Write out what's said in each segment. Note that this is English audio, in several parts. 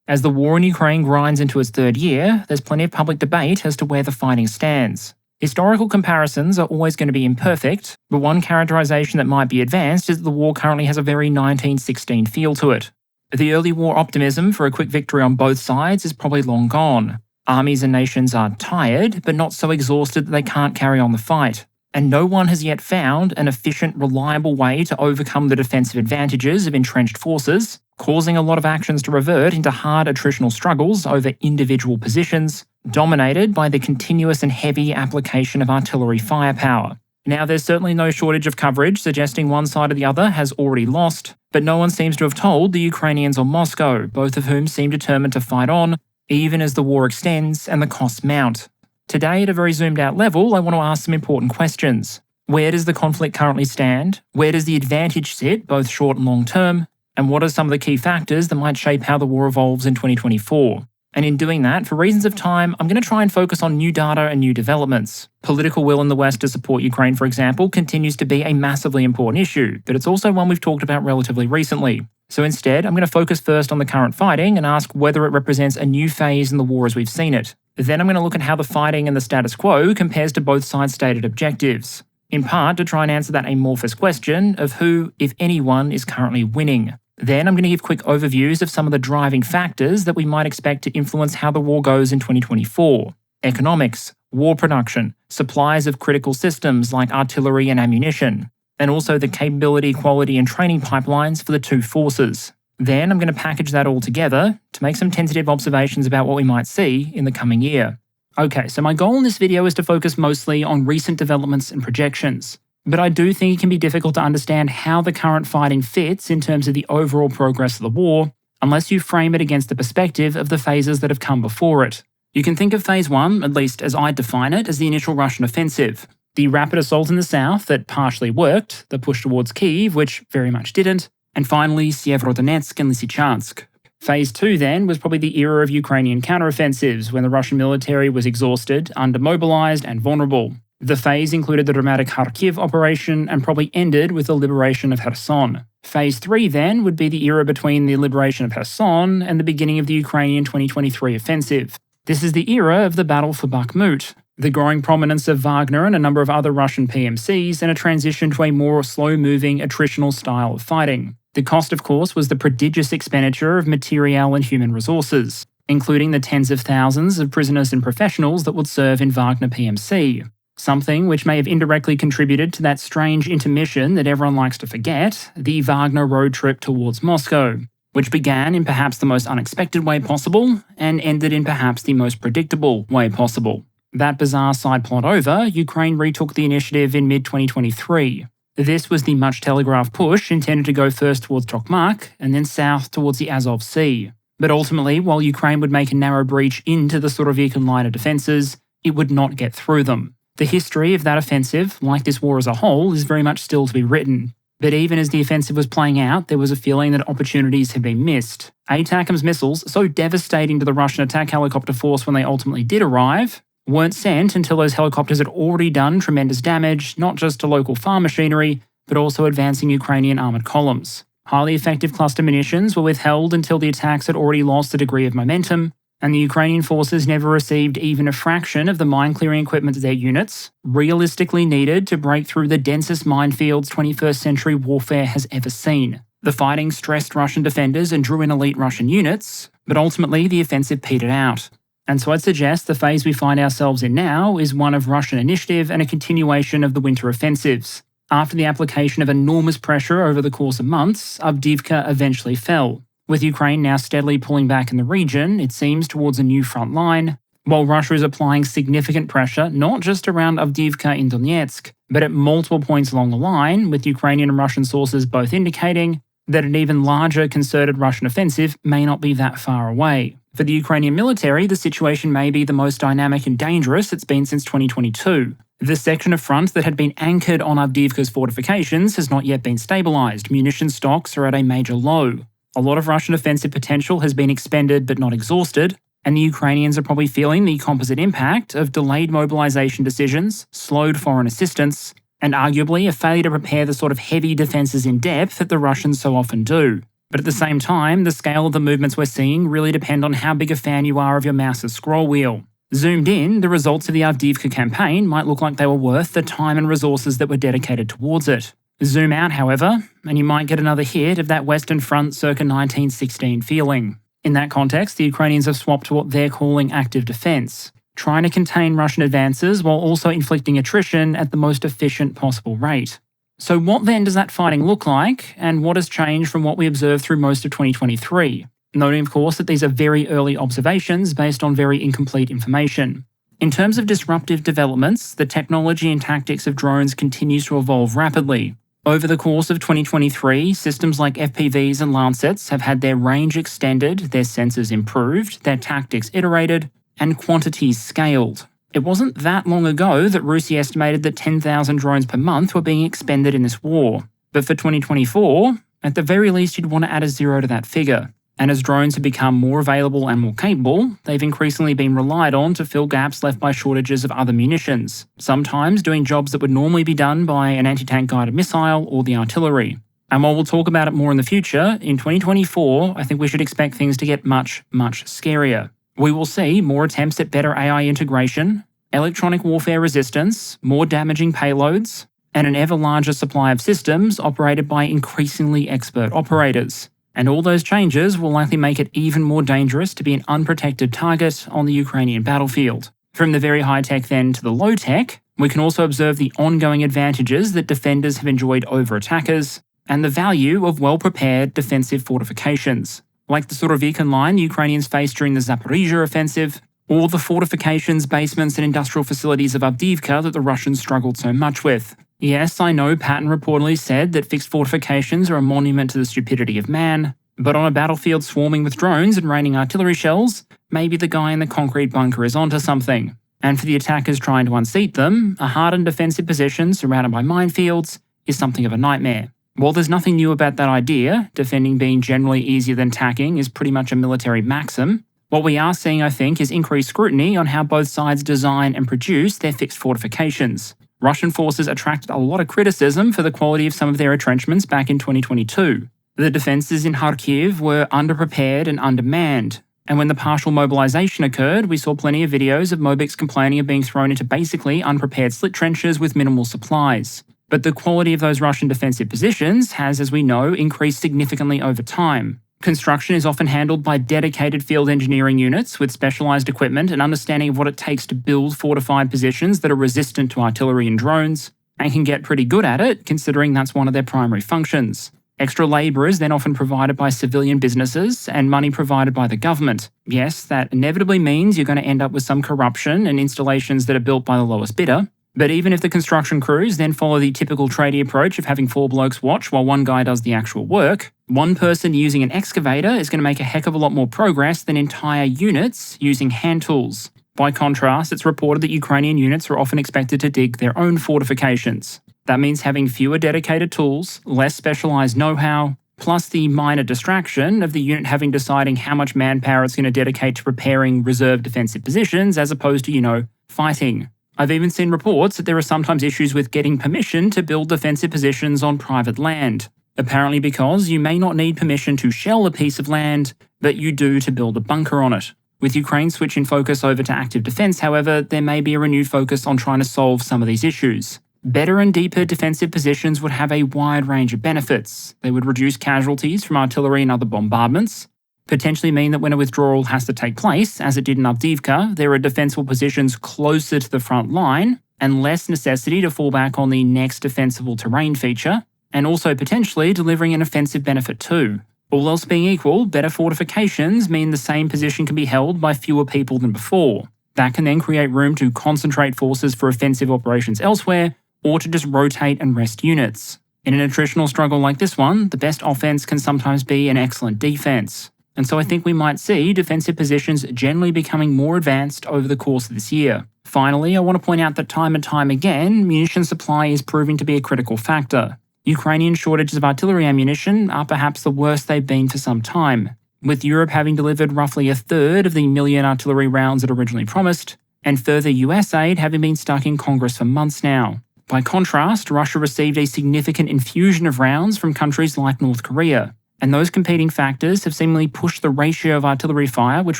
As the war in Ukraine grinds into its third year, there's plenty of public debate as to where the fighting stands. Historical comparisons are always going to be imperfect, but one characterization that might be advanced is that the war currently has a very 1916 feel to it. The early war optimism for a quick victory on both sides is probably long gone. Armies and nations are tired, but not so exhausted that they can't carry on the fight. And no one has yet found an efficient, reliable way to overcome the defensive advantages of entrenched forces, causing a lot of actions to revert into hard attritional struggles over individual positions, dominated by the continuous and heavy application of artillery firepower. Now, there's certainly no shortage of coverage suggesting one side or the other has already lost, but no one seems to have told the Ukrainians or Moscow, both of whom seem determined to fight on, even as the war extends and the costs mount. Today, at a very zoomed out level, I want to ask some important questions. Where does the conflict currently stand? Where does the advantage sit, both short and long term? And what are some of the key factors that might shape how the war evolves in 2024? And in doing that, for reasons of time, I'm going to try and focus on new data and new developments. Political will in the West to support Ukraine, for example, continues to be a massively important issue, but it's also one we've talked about relatively recently. So instead, I'm going to focus first on the current fighting and ask whether it represents a new phase in the war as we've seen it. Then I'm going to look at how the fighting and the status quo compares to both sides' stated objectives, in part to try and answer that amorphous question of who, if anyone, is currently winning. Then I'm going to give quick overviews of some of the driving factors that we might expect to influence how the war goes in 2024. Economics, war production, supplies of critical systems like artillery and ammunition, and also the capability, quality, and training pipelines for the two forces. Then I'm going to package that all together to make some tentative observations about what we might see in the coming year. Okay, so my goal in this video is to focus mostly on recent developments and projections. But I do think it can be difficult to understand how the current fighting fits in terms of the overall progress of the war, unless you frame it against the perspective of the phases that have come before it. You can think of Phase 1, at least as I define it, as the initial Russian offensive. The rapid assault in the south that partially worked, the push towards Kyiv, which very much didn't, and finally Syeverodonetsk and Lysychansk. Phase 2 then was probably the era of Ukrainian counteroffensives, when the Russian military was exhausted, undermobilized, and vulnerable. The phase included the dramatic Kharkiv operation and probably ended with the liberation of Kherson. Phase 3 then would be the era between the liberation of Kherson and the beginning of the Ukrainian 2023 offensive. This is the era of the battle for Bakhmut, the growing prominence of Wagner and a number of other Russian PMCs, and a transition to a more slow-moving, attritional style of fighting. The cost, of course, was the prodigious expenditure of material and human resources, including the tens of thousands of prisoners and professionals that would serve in Wagner PMC. Something which may have indirectly contributed to that strange intermission that everyone likes to forget, the Wagner road trip towards Moscow, which began in perhaps the most unexpected way possible and ended in perhaps the most predictable way possible. That bizarre side plot over, Ukraine retook the initiative in mid-2023. This was the much-telegraphed push intended to go first towards Tokmak and then south towards the Azov Sea. But ultimately, while Ukraine would make a narrow breach into the Surovikin line of defences, it would not get through them. The history of that offensive, like this war as a whole, is very much still to be written. But even as the offensive was playing out, there was a feeling that opportunities had been missed. ATACMS missiles, so devastating to the Russian attack helicopter force when they ultimately did arrive, weren't sent until those helicopters had already done tremendous damage, not just to local farm machinery, but also advancing Ukrainian armoured columns. Highly effective cluster munitions were withheld until the attacks had already lost a degree of momentum, and the Ukrainian forces never received even a fraction of the mine-clearing equipment that their units, realistically needed to break through the densest minefields 21st century warfare has ever seen. The fighting stressed Russian defenders and drew in elite Russian units, but ultimately the offensive petered out. And so I'd suggest the phase we find ourselves in now is one of Russian initiative and a continuation of the winter offensives. After the application of enormous pressure over the course of months, Avdiivka eventually fell. With Ukraine now steadily pulling back in the region, it seems towards a new front line, while Russia is applying significant pressure not just around Avdiivka in Donetsk, but at multiple points along the line, with Ukrainian and Russian sources both indicating that an even larger concerted Russian offensive may not be that far away. For the Ukrainian military, the situation may be the most dynamic and dangerous it's been since 2022. The section of front that had been anchored on Avdiivka's fortifications has not yet been stabilised. Munition stocks are at a major low. A lot of Russian offensive potential has been expended but not exhausted, and the Ukrainians are probably feeling the composite impact of delayed mobilisation decisions, slowed foreign assistance, and arguably a failure to prepare the sort of heavy defences in depth that the Russians so often do. But at the same time, the scale of the movements we're seeing really depend on how big a fan you are of your mouse's scroll wheel. Zoomed in, the results of the Avdiivka campaign might look like they were worth the time and resources that were dedicated towards it. Zoom out, however, and you might get another hit of that Western Front circa 1916 feeling. In that context, the Ukrainians have swapped to what they're calling active defense, trying to contain Russian advances while also inflicting attrition at the most efficient possible rate. So what then does that fighting look like, and what has changed from what we observed through most of 2023? Noting, of course, that these are very early observations based on very incomplete information. In terms of disruptive developments, the technology and tactics of drones continues to evolve rapidly. Over the course of 2023, systems like FPVs and Lancets have had their range extended, their sensors improved, their tactics iterated, and quantities scaled. It wasn't that long ago that Russia estimated that 10,000 drones per month were being expended in this war. But for 2024, at the very least you'd want to add a zero to that figure. And as drones have become more available and more capable, they've increasingly been relied on to fill gaps left by shortages of other munitions, sometimes doing jobs that would normally be done by an anti-tank guided missile or the artillery. And while we'll talk about it more in the future, in 2024, I think we should expect things to get much, much scarier. We will see more attempts at better AI integration, electronic warfare resistance, more damaging payloads, and an ever larger supply of systems operated by increasingly expert operators. And all those changes will likely make it even more dangerous to be an unprotected target on the Ukrainian battlefield. From the very high-tech then to the low-tech, we can also observe the ongoing advantages that defenders have enjoyed over attackers, and the value of well-prepared defensive fortifications, like the Surovikin line the Ukrainians faced during the Zaporizhzhia offensive, or the fortifications, basements and industrial facilities of Avdiivka that the Russians struggled so much with. Yes, I know Patton reportedly said that fixed fortifications are a monument to the stupidity of man, but on a battlefield swarming with drones and raining artillery shells, maybe the guy in the concrete bunker is onto something. And for the attackers trying to unseat them, a hardened defensive position surrounded by minefields is something of a nightmare. While there's nothing new about that idea, defending being generally easier than attacking is pretty much a military maxim, what we are seeing, I think, is increased scrutiny on how both sides design and produce their fixed fortifications. Russian forces attracted a lot of criticism for the quality of some of their entrenchments back in 2022. The defences in Kharkiv were underprepared and undermanned, and when the partial mobilisation occurred, we saw plenty of videos of Mobics complaining of being thrown into basically unprepared slit trenches with minimal supplies. But the quality of those Russian defensive positions has, as we know, increased significantly over time. Construction is often handled by dedicated field engineering units with specialised equipment and understanding of what it takes to build fortified positions that are resistant to artillery and drones, and can get pretty good at it considering that's one of their primary functions. Extra labour is then often provided by civilian businesses and money provided by the government. Yes, that inevitably means you're going to end up with some corruption and installations that are built by the lowest bidder. But even if the construction crews then follow the typical tradie approach of having 4 blokes watch while one guy does the actual work, one person using an excavator is going to make a heck of a lot more progress than entire units using hand tools. By contrast, it's reported that Ukrainian units are often expected to dig their own fortifications. That means having fewer dedicated tools, less specialised know-how, plus the minor distraction of the unit having deciding how much manpower it's going to dedicate to preparing reserve defensive positions as opposed to, fighting. I've even seen reports that there are sometimes issues with getting permission to build defensive positions on private land. Apparently because you may not need permission to shell a piece of land, but you do to build a bunker on it. With Ukraine switching focus over to active defence, however, there may be a renewed focus on trying to solve some of these issues. Better and deeper defensive positions would have a wide range of benefits. They would reduce casualties from artillery and other bombardments, potentially mean that when a withdrawal has to take place, as it did in Avdiivka, there are defensible positions closer to the front line, and less necessity to fall back on the next defensible terrain feature, and also potentially delivering an offensive benefit too. All else being equal, better fortifications mean the same position can be held by fewer people than before. That can then create room to concentrate forces for offensive operations elsewhere, or to just rotate and rest units. In an attritional struggle like this one, the best offense can sometimes be an excellent defense. And so I think we might see defensive positions generally becoming more advanced over the course of this year. Finally, I want to point out that time and time again, munition supply is proving to be a critical factor. Ukrainian shortages of artillery ammunition are perhaps the worst they've been for some time, with Europe having delivered roughly a third of the million artillery rounds it originally promised, and further US aid having been stuck in Congress for months now. By contrast, Russia received a significant infusion of rounds from countries like North Korea, And those competing factors have seemingly pushed the ratio of artillery fire, which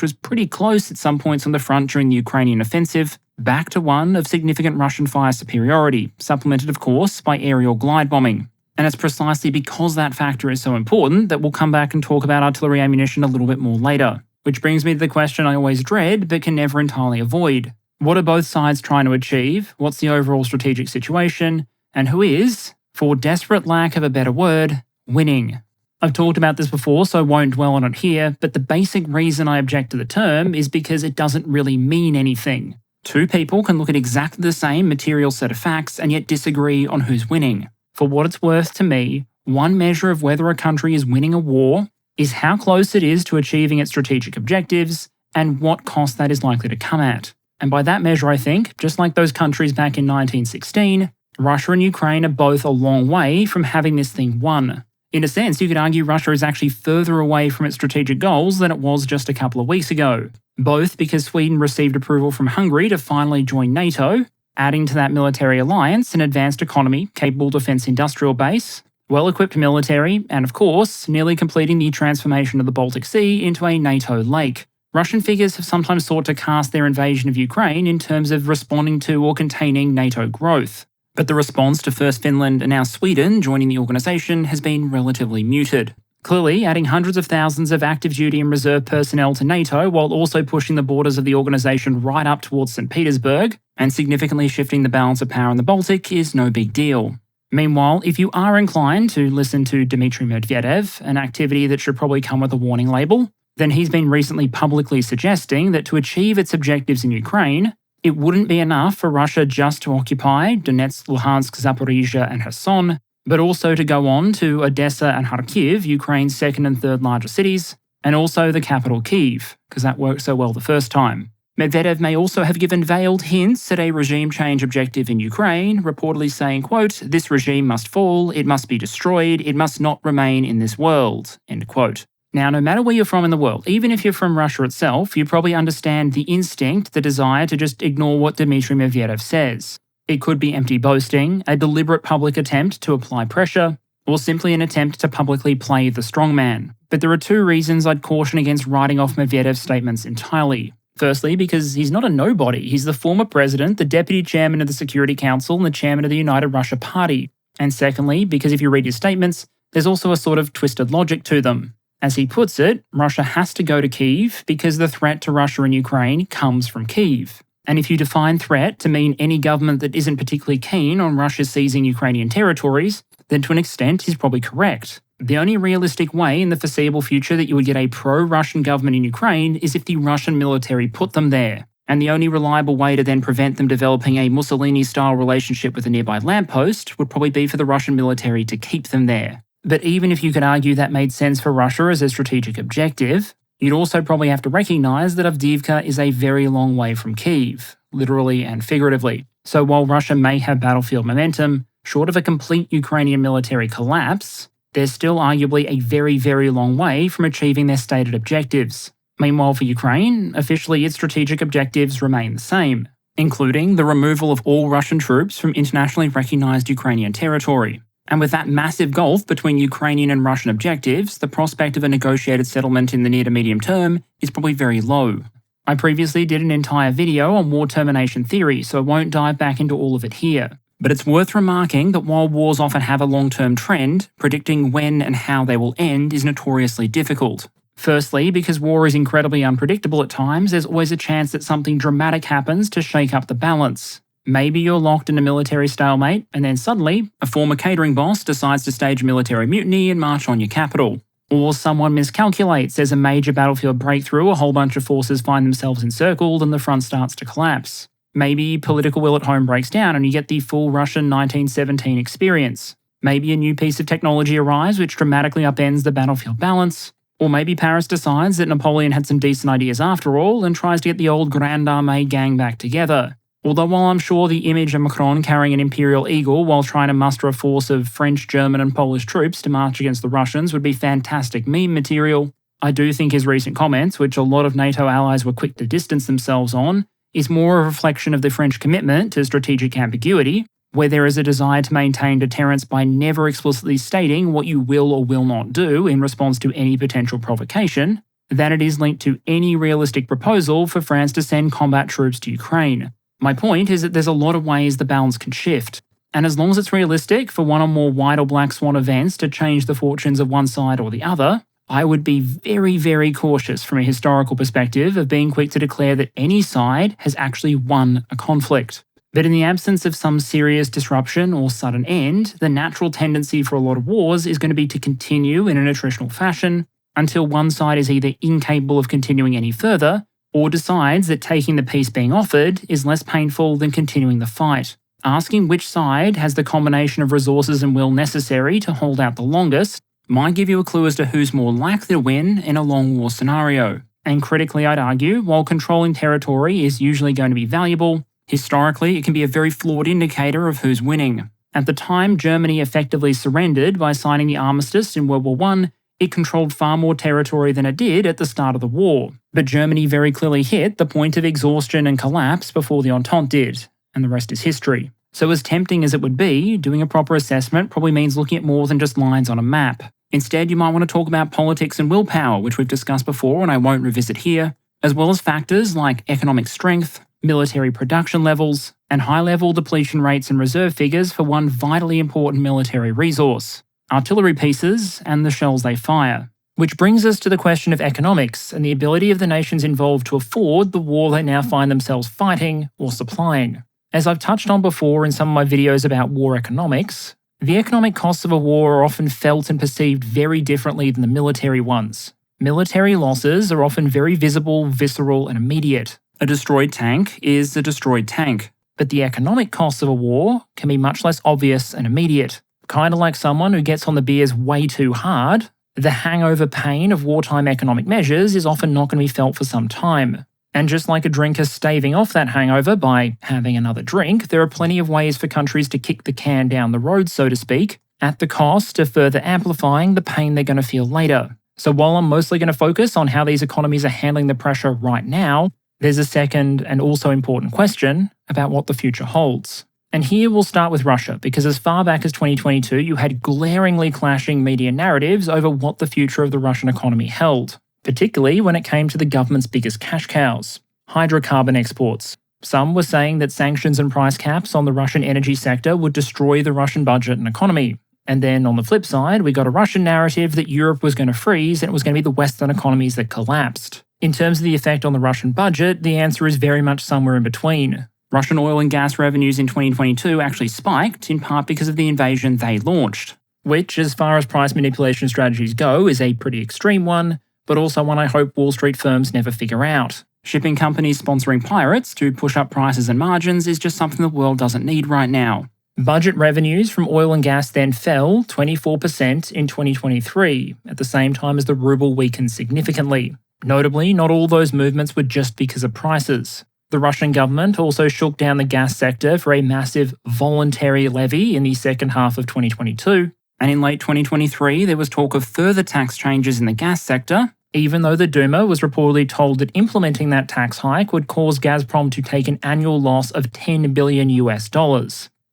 was pretty close at some points on the front during the Ukrainian offensive, back to one of significant Russian fire superiority, supplemented of course by aerial glide bombing. And it's precisely because that factor is so important that we'll come back and talk about artillery ammunition a little bit more later. Which brings me to the question I always dread but can never entirely avoid. What are both sides trying to achieve? What's the overall strategic situation? And who is, for desperate lack of a better word, winning? I've talked about this before, so I won't dwell on it here, but the basic reason I object to the term is because it doesn't really mean anything. Two people can look at exactly the same material set of facts and yet disagree on who's winning. For what it's worth to me, one measure of whether a country is winning a war is how close it is to achieving its strategic objectives and what cost that is likely to come at. And by that measure, I think, just like those countries back in 1916, Russia and Ukraine are both a long way from having this thing won. In a sense, you could argue Russia is actually further away from its strategic goals than it was just a couple of weeks ago. Both because Sweden received approval from Hungary to finally join NATO, adding to that military alliance an advanced economy, capable defence industrial base, well-equipped military, and of course, nearly completing the transformation of the Baltic Sea into a NATO lake. Russian figures have sometimes sought to cast their invasion of Ukraine in terms of responding to or containing NATO growth. But the response to first Finland and now Sweden joining the organisation has been relatively muted. Clearly, adding hundreds of thousands of active duty and reserve personnel to NATO while also pushing the borders of the organisation right up towards St. Petersburg and significantly shifting the balance of power in the Baltic is no big deal. Meanwhile, if you are inclined to listen to Dmitry Medvedev, an activity that should probably come with a warning label, then he's been recently publicly suggesting that to achieve its objectives in Ukraine, it wouldn't be enough for Russia just to occupy Donetsk, Luhansk, Zaporizhia and Kherson, but also to go on to Odessa and Kharkiv, Ukraine's second and third largest cities, and also the capital Kyiv, because that worked so well the first time. Medvedev may also have given veiled hints at a regime change objective in Ukraine, reportedly saying, quote, "This regime must fall, it must be destroyed, it must not remain in this world," end quote. Now, no matter where you're from in the world, even if you're from Russia itself, you probably understand the instinct, the desire to just ignore what Dmitry Medvedev says. It could be empty boasting, a deliberate public attempt to apply pressure, or simply an attempt to publicly play the strongman. But there are two reasons I'd caution against writing off Medvedev's statements entirely. Firstly, because he's not a nobody. He's the former president, the deputy chairman of the Security Council, and the chairman of the United Russia Party. And secondly, because if you read his statements, there's also a sort of twisted logic to them. As he puts it, Russia has to go to Kyiv because the threat to Russia and Ukraine comes from Kyiv. And if you define threat to mean any government that isn't particularly keen on Russia seizing Ukrainian territories, then to an extent he's probably correct. The only realistic way in the foreseeable future that you would get a pro-Russian government in Ukraine is if the Russian military put them there. And the only reliable way to then prevent them developing a Mussolini-style relationship with a nearby lamppost would probably be for the Russian military to keep them there. But even if you could argue that made sense for Russia as a strategic objective, you'd also probably have to recognise that Avdiivka is a very long way from Kyiv, literally and figuratively. So while Russia may have battlefield momentum, short of a complete Ukrainian military collapse, they're still arguably a very, very long way from achieving their stated objectives. Meanwhile, for Ukraine, officially its strategic objectives remain the same, including the removal of all Russian troops from internationally recognised Ukrainian territory. And with that massive gulf between Ukrainian and Russian objectives, the prospect of a negotiated settlement in the near to medium term is probably very low. I previously did an entire video on war termination theory, so I won't dive back into all of it here. But it's worth remarking that while wars often have a long-term trend, predicting when and how they will end is notoriously difficult. Firstly, because war is incredibly unpredictable at times, there's always a chance that something dramatic happens to shake up the balance. Maybe you're locked in a military stalemate, and then suddenly, a former catering boss decides to stage a military mutiny and march on your capital. Or someone miscalculates, there's a major battlefield breakthrough, a whole bunch of forces find themselves encircled, and the front starts to collapse. Maybe political will at home breaks down and you get the full Russian 1917 experience. Maybe a new piece of technology arrives which dramatically upends the battlefield balance. Or maybe Paris decides that Napoleon had some decent ideas after all and tries to get the old Grande Armée gang back together. Although while I'm sure the image of Macron carrying an imperial eagle while trying to muster a force of French, German and Polish troops to march against the Russians would be fantastic meme material, I do think his recent comments, which a lot of NATO allies were quick to distance themselves on, is more a reflection of the French commitment to strategic ambiguity where there is a desire to maintain deterrence by never explicitly stating what you will or will not do in response to any potential provocation, than it is linked to any realistic proposal for France to send combat troops to Ukraine. My point is that there's a lot of ways the balance can shift, and as long as it's realistic for one or more white or black swan events to change the fortunes of one side or the other, I would be very, very cautious from a historical perspective of being quick to declare that any side has actually won a conflict. But in the absence of some serious disruption or sudden end, the natural tendency for a lot of wars is going to be to continue in an attritional fashion until one side is either incapable of continuing any further or decides that taking the peace being offered is less painful than continuing the fight. Asking which side has the combination of resources and will necessary to hold out the longest might give you a clue as to who's more likely to win in a long war scenario. And critically, I'd argue, while controlling territory is usually going to be valuable, historically it can be a very flawed indicator of who's winning. At the time Germany effectively surrendered by signing the armistice in World War I, it controlled far more territory than it did at the start of the war. But Germany very clearly hit the point of exhaustion and collapse before the Entente did, and the rest is history. So as tempting as it would be, doing a proper assessment probably means looking at more than just lines on a map. Instead, you might want to talk about politics and willpower, which we've discussed before and I won't revisit here, as well as factors like economic strength, military production levels, and high-level depletion rates and reserve figures for one vitally important military resource: artillery pieces and the shells they fire. Which brings us to the question of economics and the ability of the nations involved to afford the war they now find themselves fighting or supplying. As I've touched on before in some of my videos about war economics, the economic costs of a war are often felt and perceived very differently than the military ones. Military losses are often very visible, visceral, and immediate. A destroyed tank is a destroyed tank. But the economic costs of a war can be much less obvious and immediate. Kind of like someone who gets on the beers way too hard, the hangover pain of wartime economic measures is often not going to be felt for some time. And just like a drinker staving off that hangover by having another drink, there are plenty of ways for countries to kick the can down the road, so to speak, at the cost of further amplifying the pain they're going to feel later. So while I'm mostly going to focus on how these economies are handling the pressure right now, there's a second and also important question about what the future holds. And here we'll start with Russia, because as far back as 2022, you had glaringly clashing media narratives over what the future of the Russian economy held, particularly when it came to the government's biggest cash cows, hydrocarbon exports. Some were saying that sanctions and price caps on the Russian energy sector would destroy the Russian budget and economy. And then on the flip side, we got a Russian narrative that Europe was going to freeze and it was going to be the Western economies that collapsed. In terms of the effect on the Russian budget, the answer is very much somewhere in between. Russian oil and gas revenues in 2022 actually spiked, in part because of the invasion they launched, which, as far as price manipulation strategies go, is a pretty extreme one, but also one I hope Wall Street firms never figure out. Shipping companies sponsoring pirates to push up prices and margins is just something the world doesn't need right now. Budget revenues from oil and gas then fell 24% in 2023, at the same time as the ruble weakened significantly. Notably, not all those movements were just because of prices. The Russian government also shook down the gas sector for a massive voluntary levy in the second half of 2022, and in late 2023 there was talk of further tax changes in the gas sector, even though the Duma was reportedly told that implementing that tax hike would cause Gazprom to take an annual loss of $10 billion.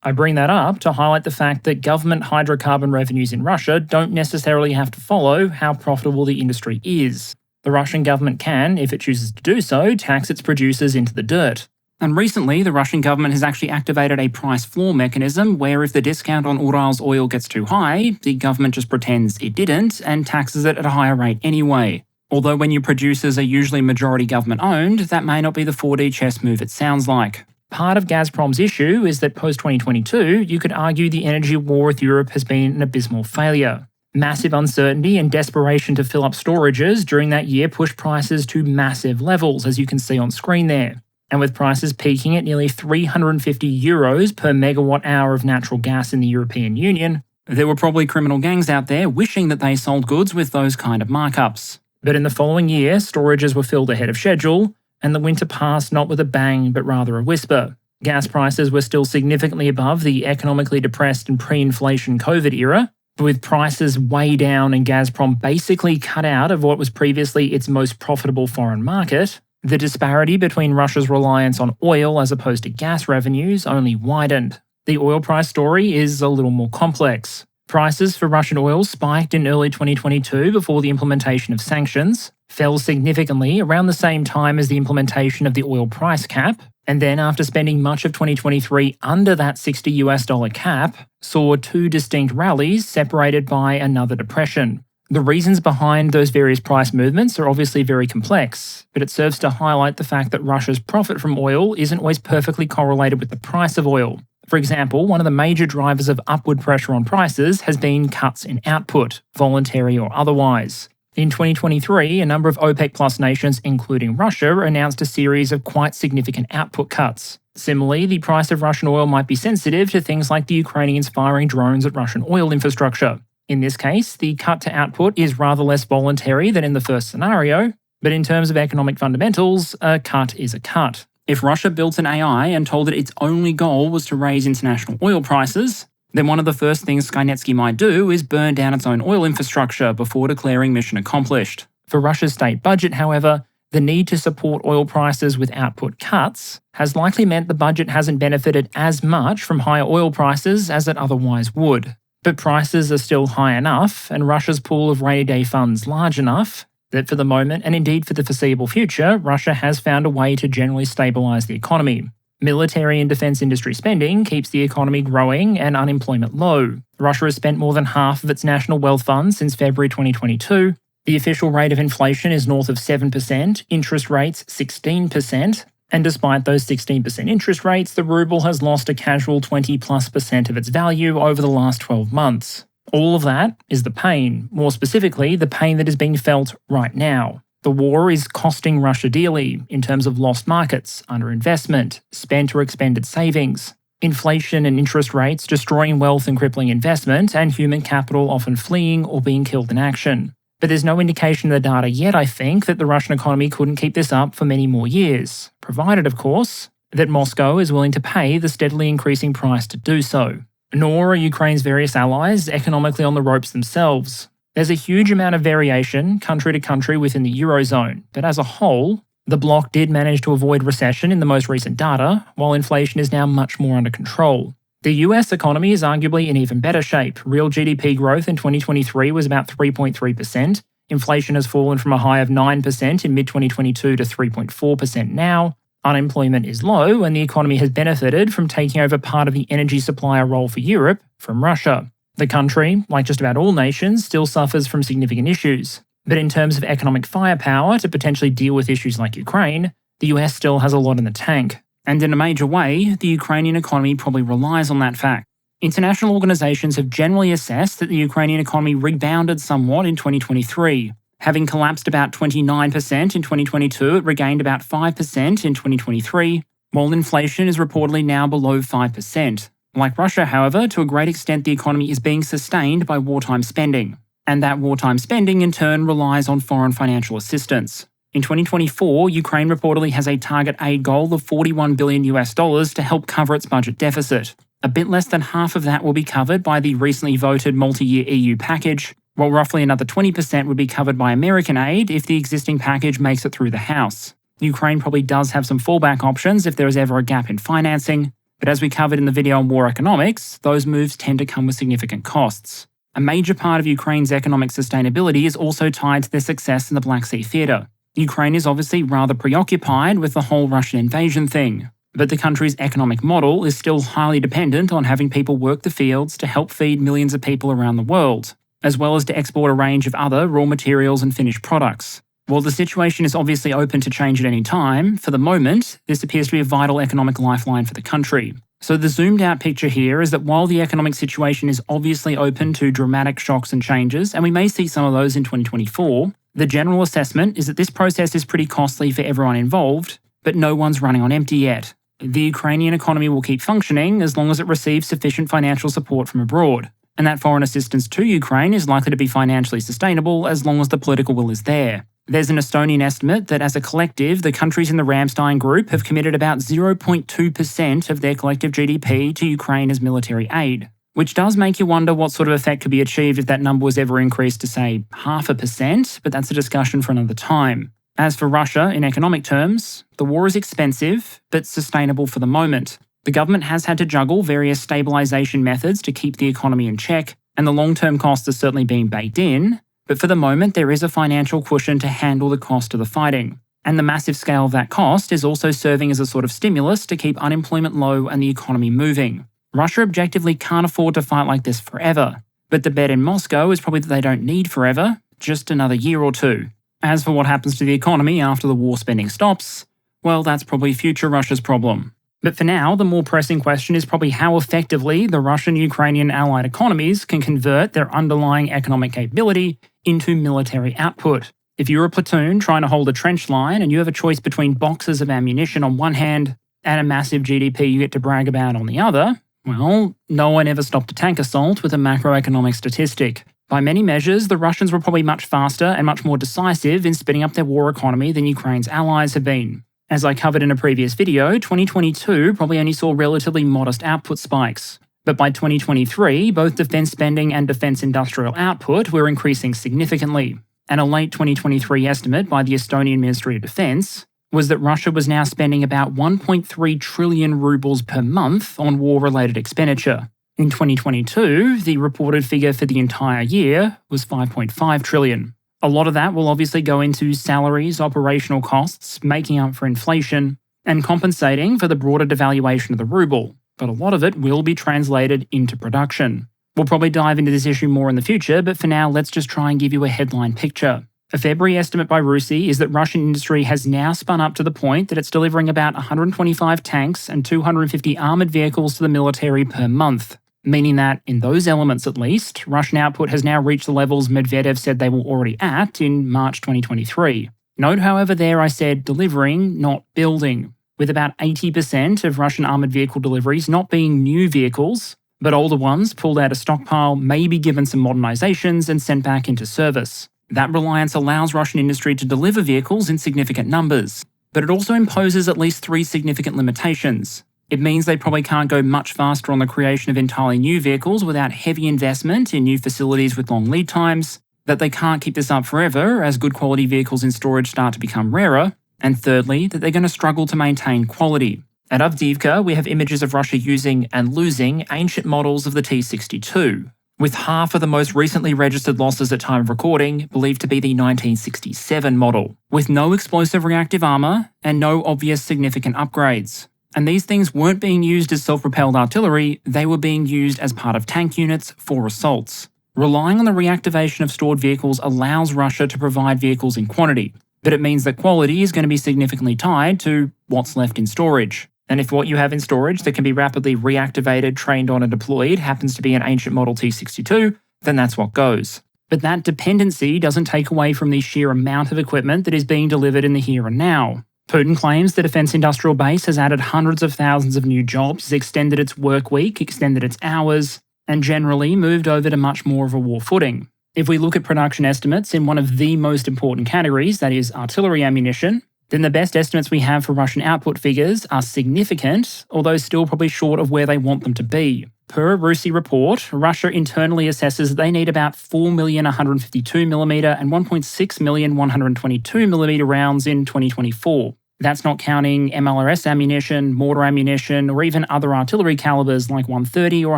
I bring that up to highlight the fact that government hydrocarbon revenues in Russia don't necessarily have to follow how profitable the industry is. The Russian government can, if it chooses to do so, tax its producers into the dirt. And recently, the Russian government has actually activated a price floor mechanism where if the discount on Ural's oil gets too high, the government just pretends it didn't and taxes it at a higher rate anyway. Although when your producers are usually majority government owned, that may not be the 4D chess move it sounds like. Part of Gazprom's issue is that post-2022, you could argue the energy war with Europe has been an abysmal failure. Massive uncertainty and desperation to fill up storages during that year pushed prices to massive levels, as you can see on screen there. And with prices peaking at nearly €350 per megawatt hour of natural gas in the European Union, there were probably criminal gangs out there wishing that they sold goods with those kind of markups. But in the following year, storages were filled ahead of schedule, and the winter passed not with a bang but rather a whisper. Gas prices were still significantly above the economically depressed and pre-inflation COVID era, with prices way down and Gazprom basically cut out of what was previously its most profitable foreign market. The disparity between Russia's reliance on oil as opposed to gas revenues only widened. The oil price story is a little more complex. Prices for Russian oil spiked in early 2022 before the implementation of sanctions, fell significantly around the same time as the implementation of the oil price cap, and then after spending much of 2023 under that $60 cap, saw two distinct rallies separated by another depression. The reasons behind those various price movements are obviously very complex, but it serves to highlight the fact that Russia's profit from oil isn't always perfectly correlated with the price of oil. For example, one of the major drivers of upward pressure on prices has been cuts in output, voluntary or otherwise. In 2023, a number of OPEC Plus nations, including Russia, announced a series of quite significant output cuts. Similarly, the price of Russian oil might be sensitive to things like the Ukrainians firing drones at Russian oil infrastructure. In this case, the cut to output is rather less voluntary than in the first scenario, but in terms of economic fundamentals, a cut is a cut. If Russia built an AI and told it its only goal was to raise international oil prices, then one of the first things Skynetsky might do is burn down its own oil infrastructure before declaring mission accomplished. For Russia's state budget, however, the need to support oil prices with output cuts has likely meant the budget hasn't benefited as much from higher oil prices as it otherwise would. But prices are still high enough, and Russia's pool of rainy day funds large enough, that for the moment, and indeed for the foreseeable future, Russia has found a way to generally stabilise the economy. Military and defence industry spending keeps the economy growing and unemployment low. Russia has spent more than half of its national wealth fund since February 2022. The official rate of inflation is north of 7%, interest rates 16%, and despite those 16% interest rates, the ruble has lost a casual 20+% of its value over the last 12 months. All of that is the pain, more specifically, the pain that is being felt right now. The war is costing Russia dearly in terms of lost markets, underinvestment, spent or expended savings, inflation and interest rates destroying wealth and crippling investment, and human capital often fleeing or being killed in action. But there's no indication in the data yet, I think, that the Russian economy couldn't keep this up for many more years, provided, of course, that Moscow is willing to pay the steadily increasing price to do so. Nor are Ukraine's various allies economically on the ropes themselves. There's a huge amount of variation country to country within the Eurozone, but as a whole, the bloc did manage to avoid recession in the most recent data, while inflation is now much more under control. The US economy is arguably in even better shape. Real GDP growth in 2023 was about 3.3%. Inflation has fallen from a high of 9% in mid-2022 to 3.4% now. Unemployment is low, and the economy has benefited from taking over part of the energy supplier role for Europe from Russia. The country, like just about all nations, still suffers from significant issues. But in terms of economic firepower to potentially deal with issues like Ukraine, the US still has a lot in the tank. And in a major way, the Ukrainian economy probably relies on that fact. International organisations have generally assessed that the Ukrainian economy rebounded somewhat in 2023. Having collapsed about 29% in 2022, it regained about 5% in 2023, while inflation is reportedly now below 5%. Like Russia, however, to a great extent the economy is being sustained by wartime spending. And that wartime spending in turn relies on foreign financial assistance. In 2024, Ukraine reportedly has a target aid goal of $41 billion to help cover its budget deficit. A bit less than half of that will be covered by the recently voted multi-year EU package, while roughly another 20% would be covered by American aid if the existing package makes it through the House. Ukraine probably does have some fallback options if there is ever a gap in financing, but as we covered in the video on war economics, those moves tend to come with significant costs. A major part of Ukraine's economic sustainability is also tied to their success in the Black Sea theatre. Ukraine is obviously rather preoccupied with the whole Russian invasion thing, but the country's economic model is still highly dependent on having people work the fields to help feed millions of people around the world, as well as to export a range of other raw materials and finished products. While the situation is obviously open to change at any time, for the moment, this appears to be a vital economic lifeline for the country. So the zoomed out picture here is that while the economic situation is obviously open to dramatic shocks and changes, and we may see some of those in 2024, the general assessment is that this process is pretty costly for everyone involved, but no one's running on empty yet. The Ukrainian economy will keep functioning as long as it receives sufficient financial support from abroad, and that foreign assistance to Ukraine is likely to be financially sustainable as long as the political will is there. There's an Estonian estimate that as a collective, the countries in the Ramstein group have committed about 0.2% of their collective GDP to Ukraine as military aid, which does make you wonder what sort of effect could be achieved if that number was ever increased to, say, 0.5%, but that's a discussion for another time. As for Russia, in economic terms, the war is expensive, but sustainable for the moment. The government has had to juggle various stabilization methods to keep the economy in check, and the long-term costs are certainly being baked in, but for the moment there is a financial cushion to handle the cost of the fighting. And the massive scale of that cost is also serving as a sort of stimulus to keep unemployment low and the economy moving. Russia objectively can't afford to fight like this forever, but the bet in Moscow is probably that they don't need forever, just another year or two. As for what happens to the economy after the war spending stops, well, that's probably future Russia's problem. But for now, the more pressing question is probably how effectively the Russian-Ukrainian allied economies can convert their underlying economic capability into military output. If you're a platoon trying to hold a trench line and you have a choice between boxes of ammunition on one hand and a massive GDP you get to brag about on the other, well, no one ever stopped a tank assault with a macroeconomic statistic. By many measures, the Russians were probably much faster and much more decisive in spinning up their war economy than Ukraine's allies have been. As I covered in a previous video, 2022 probably only saw relatively modest output spikes. But by 2023, both defence spending and defence industrial output were increasing significantly. And a late 2023 estimate by the Estonian Ministry of Defence was that Russia was now spending about 1.3 trillion rubles per month on war-related expenditure. In 2022, the reported figure for the entire year was 5.5 trillion. A lot of that will obviously go into salaries, operational costs, making up for inflation, and compensating for the broader devaluation of the ruble, but a lot of it will be translated into production. We'll probably dive into this issue more in the future, but for now, let's just try and give you a headline picture. A February estimate by RUSI is that Russian industry has now spun up to the point that it's delivering about 125 tanks and 250 armoured vehicles to the military per month, meaning that, in those elements at least, Russian output has now reached the levels Medvedev said they were already at in March 2023. Note, however, there I said delivering, not building, with about 80% of Russian armoured vehicle deliveries not being new vehicles, but older ones pulled out of stockpile, maybe given some modernizations and sent back into service. That reliance allows Russian industry to deliver vehicles in significant numbers, but it also imposes at least 3 significant limitations. It means they probably can't go much faster on the creation of entirely new vehicles without heavy investment in new facilities with long lead times, that they can't keep this up forever as good quality vehicles in storage start to become rarer, and thirdly, that they're going to struggle to maintain quality. At Avdiivka, we have images of Russia using and losing ancient models of the T-62, with half of the most recently registered losses at time of recording believed to be the 1967 model, with no explosive reactive armour and no obvious significant upgrades. And these things weren't being used as self-propelled artillery, they were being used as part of tank units for assaults. Relying on the reactivation of stored vehicles allows Russia to provide vehicles in quantity, but it means that quality is going to be significantly tied to what's left in storage. And if what you have in storage that can be rapidly reactivated, trained on and deployed happens to be an ancient model T-62, then that's what goes. But that dependency doesn't take away from the sheer amount of equipment that is being delivered in the here and now. Putin claims the defence industrial base has added hundreds of thousands of new jobs, extended its work week, extended its hours, and generally moved over to much more of a war footing. If we look at production estimates in one of the most important categories, that is artillery ammunition, then the best estimates we have for Russian output figures are significant, although still probably short of where they want them to be. Per a RUSI report, Russia internally assesses that they need about 4 million 152mm and 1.6 million 122mm rounds in 2024. That's not counting MLRS ammunition, mortar ammunition, or even other artillery calibers like 130 or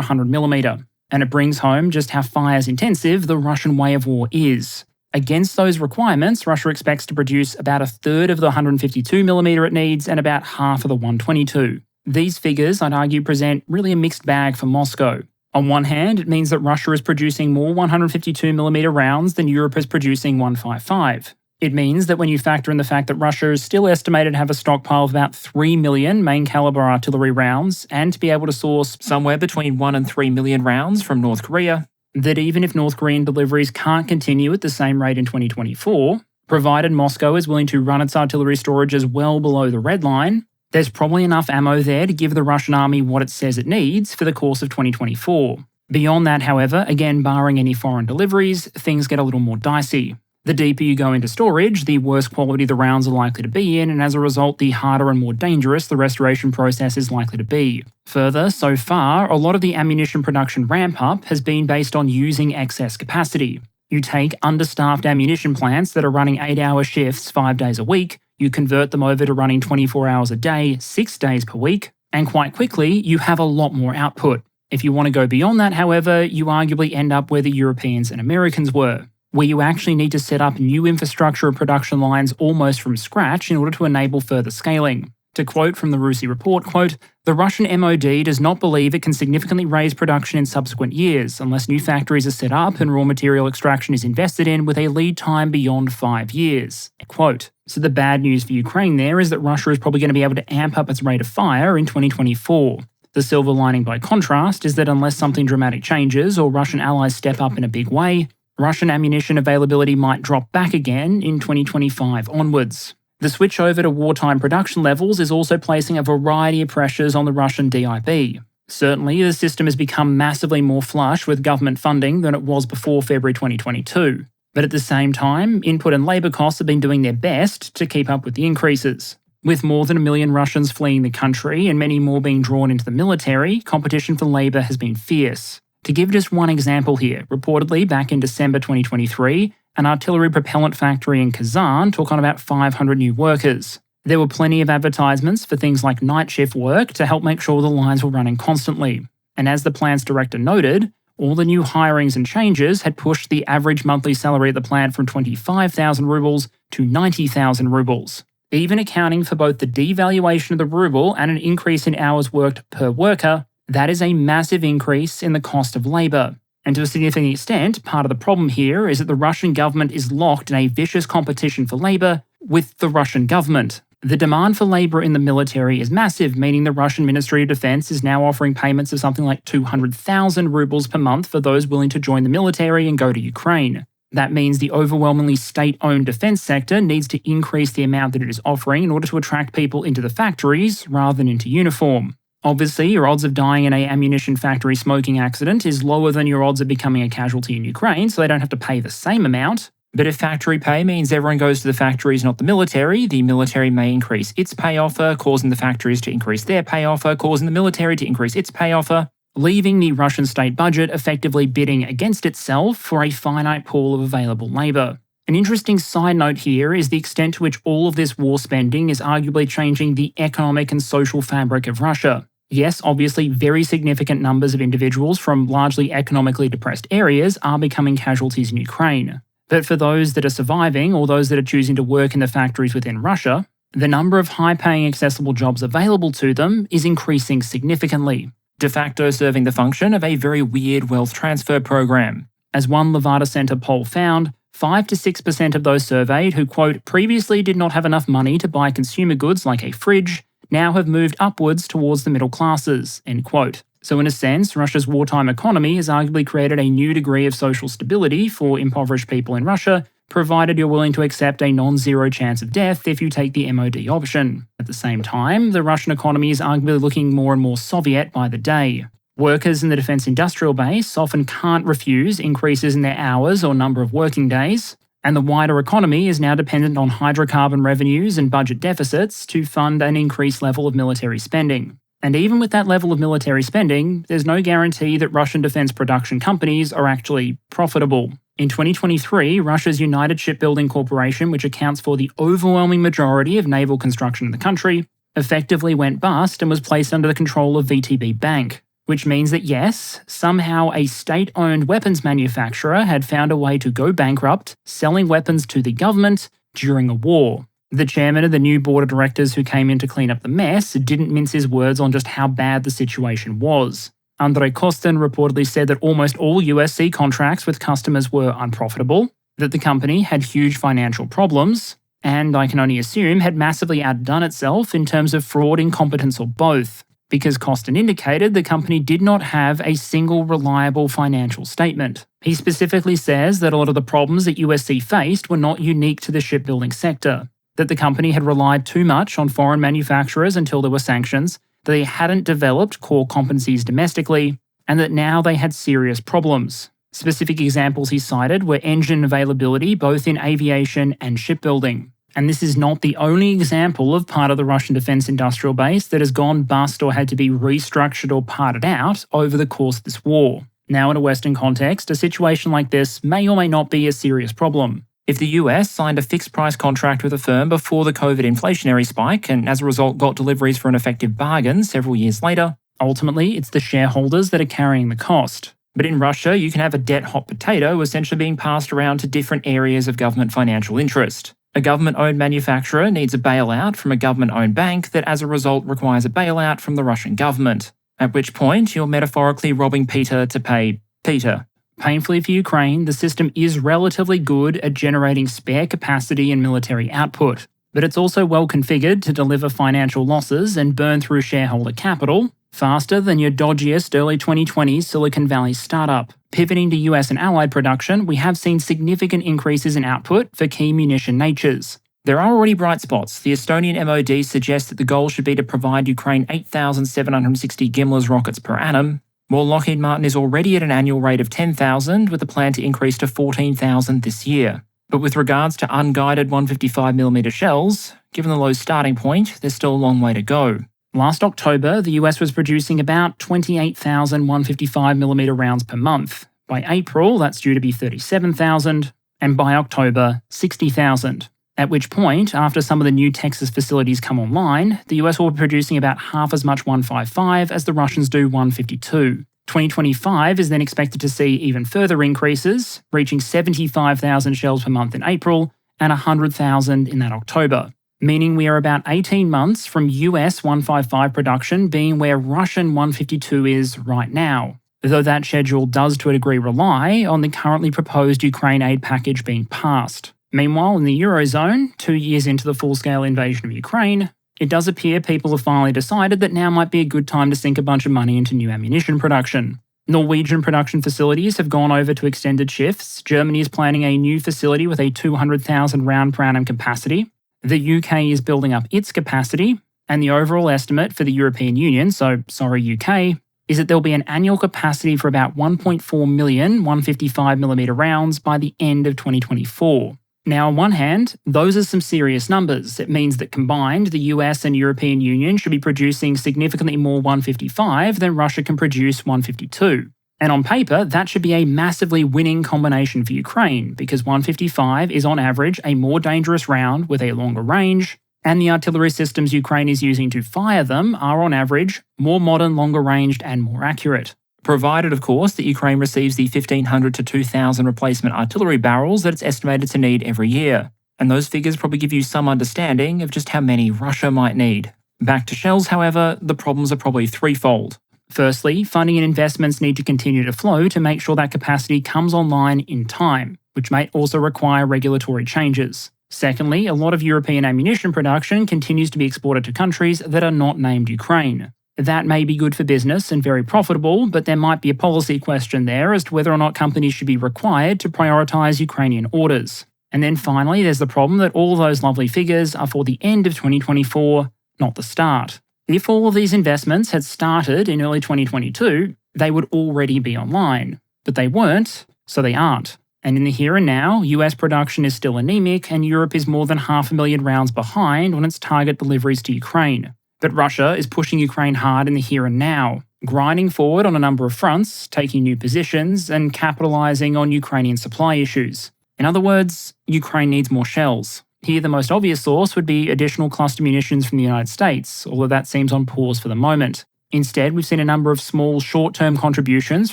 100mm. And it brings home just how fires-intensive the Russian way of war is. Against those requirements, Russia expects to produce about a third of the 152mm it needs and about half of the 122. These figures, I'd argue, present really a mixed bag for Moscow. On one hand, it means that Russia is producing more 152mm rounds than Europe is producing 155. It means that when you factor in the fact that Russia is still estimated to have a stockpile of about 3 million main caliber artillery rounds and to be able to source somewhere between 1 and 3 million rounds from North Korea, that even if North Korean deliveries can't continue at the same rate in 2024, provided Moscow is willing to run its artillery storages well below the red line, there's probably enough ammo there to give the Russian army what it says it needs for the course of 2024. Beyond that, however, again barring any foreign deliveries, things get a little more dicey. The deeper you go into storage, the worse quality the rounds are likely to be in, and as a result, the harder and more dangerous the restoration process is likely to be. Further, so far, a lot of the ammunition production ramp-up has been based on using excess capacity. You take understaffed ammunition plants that are running 8-hour shifts 5 days a week, you convert them over to running 24 hours a day, 6 days per week, And quite quickly, you have a lot more output. If you want to go beyond that, however, you arguably end up where the Europeans and Americans were, where you actually need to set up new infrastructure and production lines almost from scratch in order to enable further scaling. To quote from the Rusi report, quote, "The Russian MOD does not believe it can significantly raise production in subsequent years unless new factories are set up and raw material extraction is invested in with a lead time beyond 5 years." Quote. So the bad news for Ukraine there is that Russia is probably going to be able to amp up its rate of fire in 2024. The silver lining, by contrast, is that unless something dramatic changes or Russian allies step up in a big way, Russian ammunition availability might drop back again in 2025 onwards. The switch over to wartime production levels is also placing a variety of pressures on the Russian DIB. Certainly, the system has become massively more flush with government funding than it was before February 2022. But at the same time, input and labour costs have been doing their best to keep up with the increases. With more than 1 million Russians fleeing the country and many more being drawn into the military, competition for labour has been fierce. To give just one example here, reportedly back in December 2023, an artillery propellant factory in Kazan took on about 500 new workers. There were plenty of advertisements for things like night shift work to help make sure the lines were running constantly. And as the plant's director noted, all the new hirings and changes had pushed the average monthly salary at the plant from 25,000 rubles to 90,000 rubles. Even accounting for both the devaluation of the ruble and an increase in hours worked per worker, that is a massive increase in the cost of labour. And to a significant extent, part of the problem here is that the Russian government is locked in a vicious competition for labour with the Russian government. The demand for labour in the military is massive, meaning the Russian Ministry of Defence is now offering payments of something like 200,000 rubles per month for those willing to join the military and go to Ukraine. That means the overwhelmingly state-owned defence sector needs to increase the amount that it is offering in order to attract people into the factories rather than into uniform. Obviously, your odds of dying in an ammunition factory smoking accident is lower than your odds of becoming a casualty in Ukraine, so they don't have to pay the same amount. But if factory pay means everyone goes to the factories, not the military may increase its pay offer, causing the factories to increase their pay offer, causing the military to increase its pay offer, leaving the Russian state budget effectively bidding against itself for a finite pool of available labour. An interesting side note here is the extent to which all of this war spending is arguably changing the economic and social fabric of Russia. Yes, obviously, very significant numbers of individuals from largely economically depressed areas are becoming casualties in Ukraine. But for those that are surviving or those that are choosing to work in the factories within Russia, the number of high-paying accessible jobs available to them is increasing significantly, de facto serving the function of a very weird wealth transfer program. As one Levada Center poll found, 5 to 6% of those surveyed who, quote, previously did not have enough money to buy consumer goods like a fridge, now have moved upwards towards the middle classes, end quote. So in a sense, Russia's wartime economy has arguably created a new degree of social stability for impoverished people in Russia, provided you're willing to accept a non-zero chance of death if you take the MOD option. At the same time, the Russian economy is arguably looking more and more Soviet by the day. Workers in the defence industrial base often can't refuse increases in their hours or number of working days, and the wider economy is now dependent on hydrocarbon revenues and budget deficits to fund an increased level of military spending. And even with that level of military spending, there's no guarantee that Russian defence production companies are actually profitable. In 2023, Russia's United Shipbuilding Corporation, which accounts for the overwhelming majority of naval construction in the country, effectively went bust and was placed under the control of VTB Bank. Which means that yes, somehow a state-owned weapons manufacturer had found a way to go bankrupt, selling weapons to the government during a war. The chairman of the new board of directors who came in to clean up the mess didn't mince his words on just how bad the situation was. Andrei Kostin reportedly said that almost all USC contracts with customers were unprofitable, that the company had huge financial problems, and I can only assume had massively outdone itself in terms of fraud, incompetence, or both. Because Kostin indicated the company did not have a single reliable financial statement. He specifically says that a lot of the problems that USC faced were not unique to the shipbuilding sector, that the company had relied too much on foreign manufacturers until there were sanctions, that they hadn't developed core competencies domestically, and that now they had serious problems. Specific examples he cited were engine availability both in aviation and shipbuilding. And this is not the only example of part of the Russian defence industrial base that has gone bust or had to be restructured or parted out over the course of this war. Now, in a Western context, a situation like this may or may not be a serious problem. If the US signed a fixed price contract with a firm before the COVID inflationary spike and as a result got deliveries for an effective bargain several years later, ultimately it's the shareholders that are carrying the cost. But in Russia, you can have a debt hot potato essentially being passed around to different areas of government financial interest. A government-owned manufacturer needs a bailout from a government-owned bank that as a result requires a bailout from the Russian government. At which point, you're metaphorically robbing Peter to pay Peter. Painfully for Ukraine, the system is relatively good at generating spare capacity and military output, but it's also well configured to deliver financial losses and burn through shareholder capital faster than your dodgiest early 2020s Silicon Valley startup. Pivoting to US and allied production, we have seen significant increases in output for key munition natures. There are already bright spots. The Estonian MOD suggests that the goal should be to provide Ukraine 8,760 Gimlers rockets per annum, while Lockheed Martin is already at an annual rate of 10,000 with a plan to increase to 14,000 this year. But with regards to unguided 155mm shells, given the low starting point, there's still a long way to go. Last October, the US was producing about 28,000 155mm rounds per month. By April, that's due to be 37,000, and by October, 60,000. At which point, after some of the new Texas facilities come online, the US will be producing about half as much 155 as the Russians do 152. 2025 is then expected to see even further increases, reaching 75,000 shells per month in April and 100,000 in that October, meaning we are about 18 months from US 155 production being where Russian 152 is right now, though that schedule does to a degree rely on the currently proposed Ukraine aid package being passed. Meanwhile, in the Eurozone, 2 years into the full-scale invasion of Ukraine, it does appear people have finally decided that now might be a good time to sink a bunch of money into new ammunition production. Norwegian production facilities have gone over to extended shifts, Germany is planning a new facility with a 200,000 round per annum capacity, the UK is building up its capacity, and the overall estimate for the European Union, so sorry UK, is that there'll be an annual capacity for about 1.4 million 155mm rounds by the end of 2024. Now, on one hand, those are some serious numbers. It means that combined, the US and European Union should be producing significantly more 155 than Russia can produce 152. And on paper, that should be a massively winning combination for Ukraine, because 155 is on average a more dangerous round with a longer range, and the artillery systems Ukraine is using to fire them are on average more modern, longer ranged, and more accurate. Provided, of course, that Ukraine receives the 1,500 to 2,000 replacement artillery barrels that it's estimated to need every year. And those figures probably give you some understanding of just how many Russia might need. Back to shells, however, the problems are probably threefold. Firstly, funding and investments need to continue to flow to make sure that capacity comes online in time, which may also require regulatory changes. Secondly, a lot of European ammunition production continues to be exported to countries that are not named Ukraine. That may be good for business and very profitable, but there might be a policy question there as to whether or not companies should be required to prioritise Ukrainian orders. And then finally, there's the problem that all those lovely figures are for the end of 2024, not the start. If all of these investments had started in early 2022, they would already be online. But they weren't, so they aren't. And in the here and now, US production is still anemic and Europe is more than 500,000 rounds behind on its target deliveries to Ukraine. But Russia is pushing Ukraine hard in the here and now, grinding forward on a number of fronts, taking new positions, and capitalising on Ukrainian supply issues. In other words, Ukraine needs more shells. Here the most obvious source would be additional cluster munitions from the United States, although that seems on pause for the moment. Instead, we've seen a number of small short-term contributions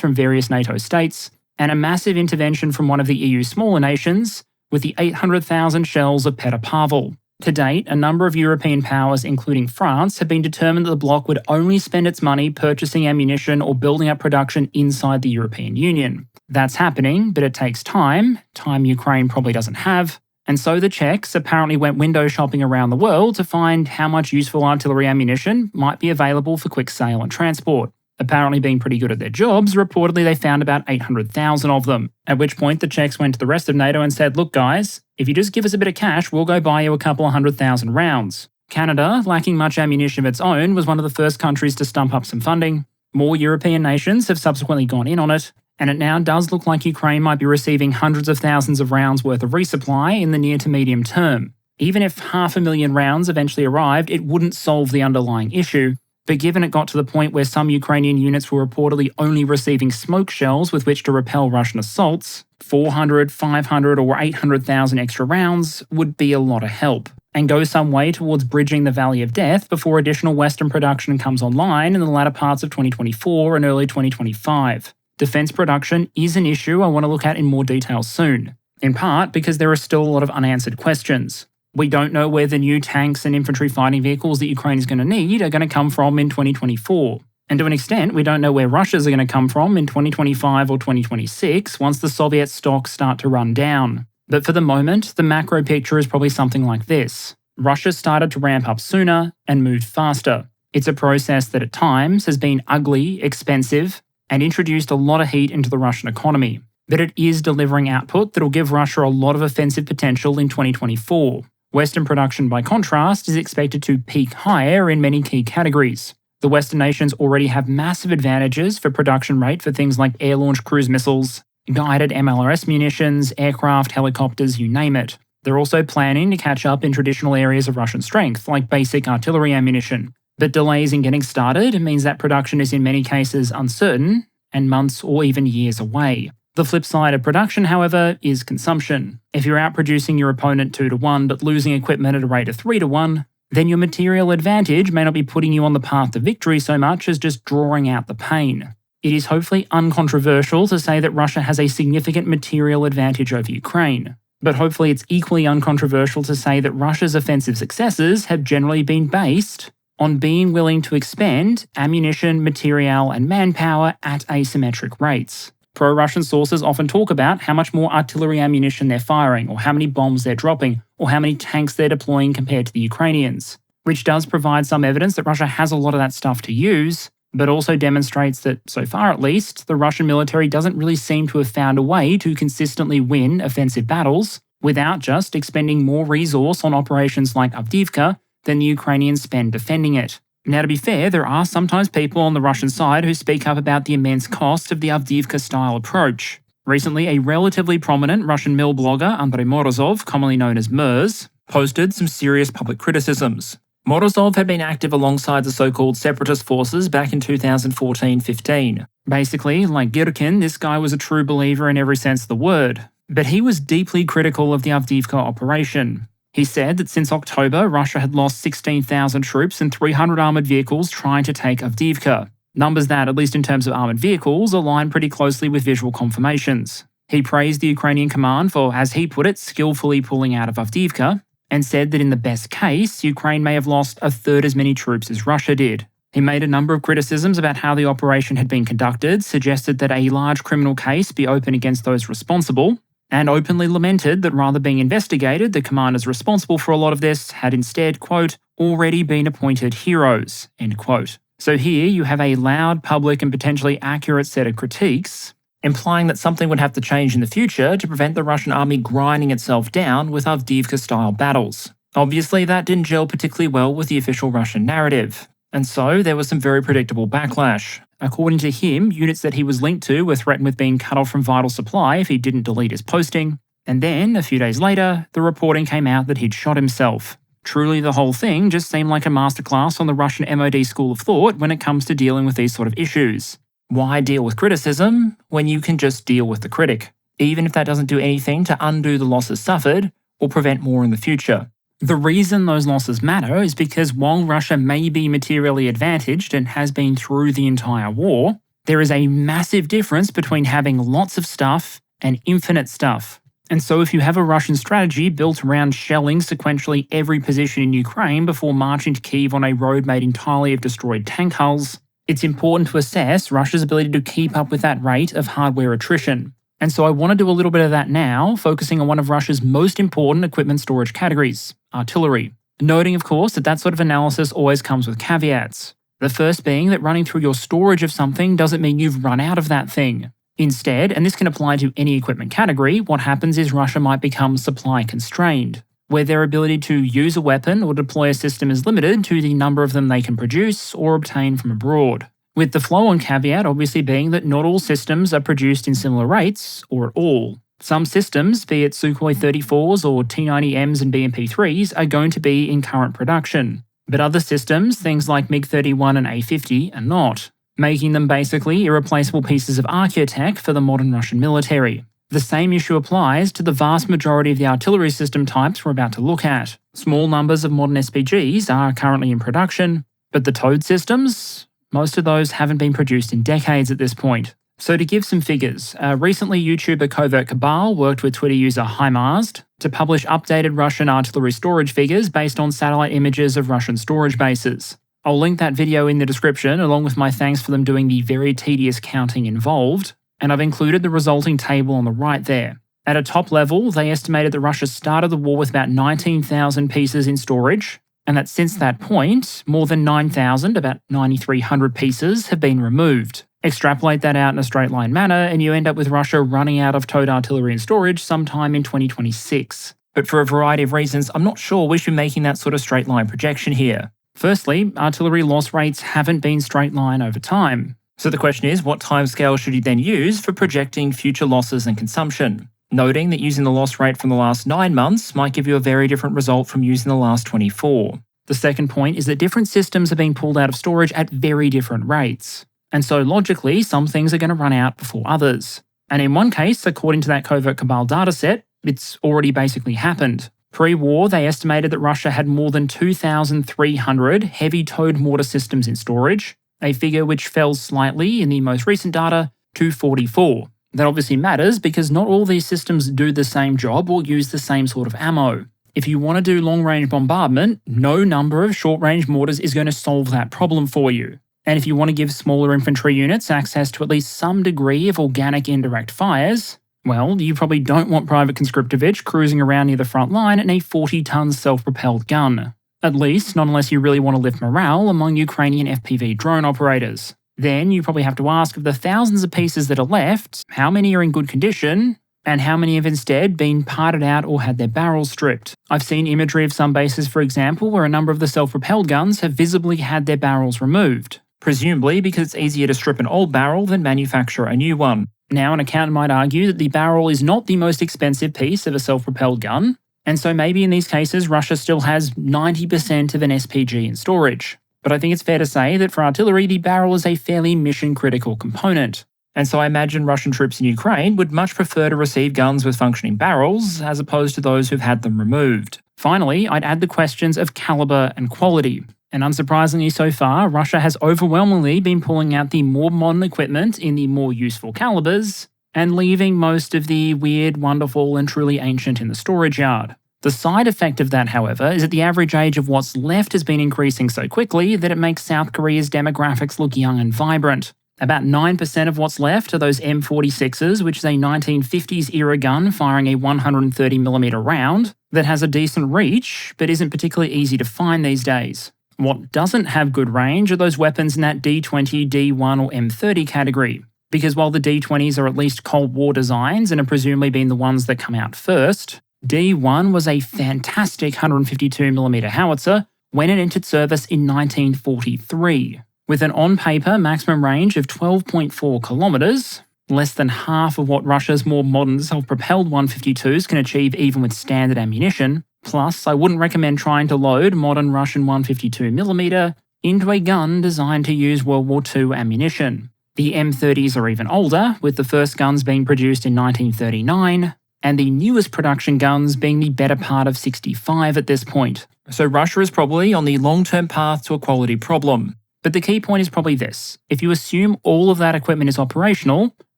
from various NATO states, and a massive intervention from one of the EU's smaller nations, with the 800,000 shells of Petropavl. To date, a number of European powers, including France, have been determined that the bloc would only spend its money purchasing ammunition or building up production inside the European Union. That's happening, but it takes time Ukraine probably doesn't have, and so the Czechs apparently went window shopping around the world to find how much useful artillery ammunition might be available for quick sale and transport. Apparently being pretty good at their jobs, reportedly they found about 800,000 of them, at which point the Czechs went to the rest of NATO and said, look guys, if you just give us a bit of cash, we'll go buy you a couple of 100,000 rounds. Canada, lacking much ammunition of its own, was one of the first countries to stump up some funding. More European nations have subsequently gone in on it, and it now does look like Ukraine might be receiving hundreds of thousands of rounds worth of resupply in the near to medium term. Even if 500,000 rounds eventually arrived, it wouldn't solve the underlying issue. But given it got to the point where some Ukrainian units were reportedly only receiving smoke shells with which to repel Russian assaults, 400, 500, or 800,000 extra rounds would be a lot of help, and go some way towards bridging the valley of death before additional Western production comes online in the latter parts of 2024 and early 2025. Defence production is an issue I want to look at in more detail soon, in part because there are still a lot of unanswered questions. We don't know where the new tanks and infantry fighting vehicles that Ukraine is going to need are going to come from in 2024. And to an extent, we don't know where Russia's are going to come from in 2025 or 2026 once the Soviet stocks start to run down. But for the moment, the macro picture is probably something like this. Russia started to ramp up sooner and moved faster. It's a process that at times has been ugly, expensive, and introduced a lot of heat into the Russian economy. But it is delivering output that'll give Russia a lot of offensive potential in 2024. Western production, by contrast, is expected to peak higher in many key categories. The Western nations already have massive advantages for production rate for things like air-launched cruise missiles, guided MLRS munitions, aircraft, helicopters, you name it. They're also planning to catch up in traditional areas of Russian strength, like basic artillery ammunition. But delays in getting started means that production is in many cases uncertain and months or even years away. The flip side of production, however, is consumption. If you're outproducing your opponent 2-1 but losing equipment at a rate of 3-1, then your material advantage may not be putting you on the path to victory so much as just drawing out the pain. It is hopefully uncontroversial to say that Russia has a significant material advantage over Ukraine. But hopefully it's equally uncontroversial to say that Russia's offensive successes have generally been based on being willing to expend ammunition, material, and manpower at asymmetric rates. Pro-Russian sources often talk about how much more artillery ammunition they're firing, or how many bombs they're dropping, or how many tanks they're deploying compared to the Ukrainians, which does provide some evidence that Russia has a lot of that stuff to use, but also demonstrates that, so far at least, the Russian military doesn't really seem to have found a way to consistently win offensive battles without just expending more resource on operations like Avdiivka than the Ukrainians spend defending it. Now, to be fair, there are sometimes people on the Russian side who speak up about the immense cost of the Avdiivka-style approach. Recently, a relatively prominent Russian mill blogger, Andrei Morozov, commonly known as Mers, posted some serious public criticisms. Morozov had been active alongside the so-called separatist forces back in 2014-15. Basically, like Girkin, this guy was a true believer in every sense of the word. But he was deeply critical of the Avdiivka operation. He said that since October, Russia had lost 16,000 troops and 300 armoured vehicles trying to take Avdiivka. Numbers that, at least in terms of armoured vehicles, align pretty closely with visual confirmations. He praised the Ukrainian command for, as he put it, skillfully pulling out of Avdiivka, and said that in the best case, Ukraine may have lost a third as many troops as Russia did. He made a number of criticisms about how the operation had been conducted, suggested that a large criminal case be opened against those responsible, and openly lamented that rather being investigated, the commanders responsible for a lot of this had instead, quote, already been appointed heroes, end quote. So here you have a loud, public, and potentially accurate set of critiques, implying that something would have to change in the future to prevent the Russian army grinding itself down with Avdiivka-style battles. Obviously, that didn't gel particularly well with the official Russian narrative, and so there was some very predictable backlash. According to him, units that he was linked to were threatened with being cut off from vital supply if he didn't delete his posting, and then, a few days later, the reporting came out that he'd shot himself. Truly, the whole thing just seemed like a masterclass on the Russian MOD school of thought when it comes to dealing with these sort of issues. Why deal with criticism when you can just deal with the critic, even if that doesn't do anything to undo the losses suffered or prevent more in the future? The reason those losses matter is because while Russia may be materially advantaged and has been through the entire war, there is a massive difference between having lots of stuff and infinite stuff. And so if you have a Russian strategy built around shelling sequentially every position in Ukraine before marching to Kyiv on a road made entirely of destroyed tank hulls, it's important to assess Russia's ability to keep up with that rate of hardware attrition. And so I want to do a little bit of that now, focusing on one of Russia's most important equipment storage categories, artillery. Noting, of course, that that sort of analysis always comes with caveats. The first being that running through your storage of something doesn't mean you've run out of that thing. Instead, and this can apply to any equipment category, what happens is Russia might become supply constrained, where their ability to use a weapon or deploy a system is limited to the number of them they can produce or obtain from abroad. With the flow-on caveat obviously being that not all systems are produced in similar rates, or at all. Some systems, be it Sukhoi 34s or T-90Ms and BMP-3s, are going to be in current production. But other systems, things like MiG-31 and A-50, are not, making them basically irreplaceable pieces of archaeotech for the modern Russian military. The same issue applies to the vast majority of the artillery system types we're about to look at. Small numbers of modern SPGs are currently in production, but the towed systems, most of those haven't been produced in decades at this point. So to give some figures, recently YouTuber Covert Cabal worked with Twitter user HiMarsd to publish updated Russian artillery storage figures based on satellite images of Russian storage bases. I'll link that video in the description along with my thanks for them doing the very tedious counting involved, and I've included the resulting table on the right there. At a top level, they estimated that Russia started the war with about 19,000 pieces in storage, and that since that point, more than 9,000, about 9,300 pieces, have been removed. Extrapolate that out in a straight line manner, and you end up with Russia running out of towed artillery in storage sometime in 2026. But for a variety of reasons, I'm not sure we should be making that sort of straight line projection here. Firstly, artillery loss rates haven't been straight line over time. So the question is, what timescale should you then use for projecting future losses and consumption? Noting that using the loss rate from the last 9 months might give you a very different result from using the last 24. The second point is that different systems are being pulled out of storage at very different rates. And so logically, some things are going to run out before others. And in one case, according to that Covert Cabal dataset, it's already basically happened. Pre-war, they estimated that Russia had more than 2,300 heavy towed mortar systems in storage, a figure which fell slightly in the most recent data to 44. That obviously matters because not all these systems do the same job or use the same sort of ammo. If you want to do long-range bombardment, no number of short-range mortars is going to solve that problem for you. And if you want to give smaller infantry units access to at least some degree of organic indirect fires, well, you probably don't want Private Conscriptovich cruising around near the front line in a 40-ton self-propelled gun. At least, not unless you really want to lift morale among Ukrainian FPV drone operators. Then you probably have to ask, of the thousands of pieces that are left, how many are in good condition, and how many have instead been parted out or had their barrels stripped. I've seen imagery of some bases, for example, where a number of the self-propelled guns have visibly had their barrels removed, presumably because it's easier to strip an old barrel than manufacture a new one. Now, an accountant might argue that the barrel is not the most expensive piece of a self-propelled gun, and so maybe in these cases Russia still has 90% of an SPG in storage. But I think it's fair to say that for artillery, the barrel is a fairly mission-critical component. And so I imagine Russian troops in Ukraine would much prefer to receive guns with functioning barrels, as opposed to those who've had them removed. Finally, I'd add the questions of caliber and quality. And unsurprisingly so far, Russia has overwhelmingly been pulling out the more modern equipment in the more useful calibers, and leaving most of the weird, wonderful, and truly ancient in the storage yard. The side effect of that, however, is that the average age of what's left has been increasing so quickly that it makes South Korea's demographics look young and vibrant. About 9% of what's left are those M46s, which is a 1950s era gun firing a 130mm round that has a decent reach, but isn't particularly easy to find these days. What doesn't have good range are those weapons in that D20, D1 or M30 category. Because while the D20s are at least Cold War designs and are presumably been the ones that come out first, D1 was a fantastic 152mm howitzer when it entered service in 1943. With an on-paper maximum range of 12.4 kilometers, less than half of what Russia's more modern self-propelled 152s can achieve even with standard ammunition. Plus, I wouldn't recommend trying to load modern Russian 152mm into a gun designed to use World War II ammunition. The M30s are even older, with the first guns being produced in 1939, and the newest production guns being the better part of 65 at this point. So Russia is probably on the long-term path to a quality problem. But the key point is probably this. If you assume all of that equipment is operational,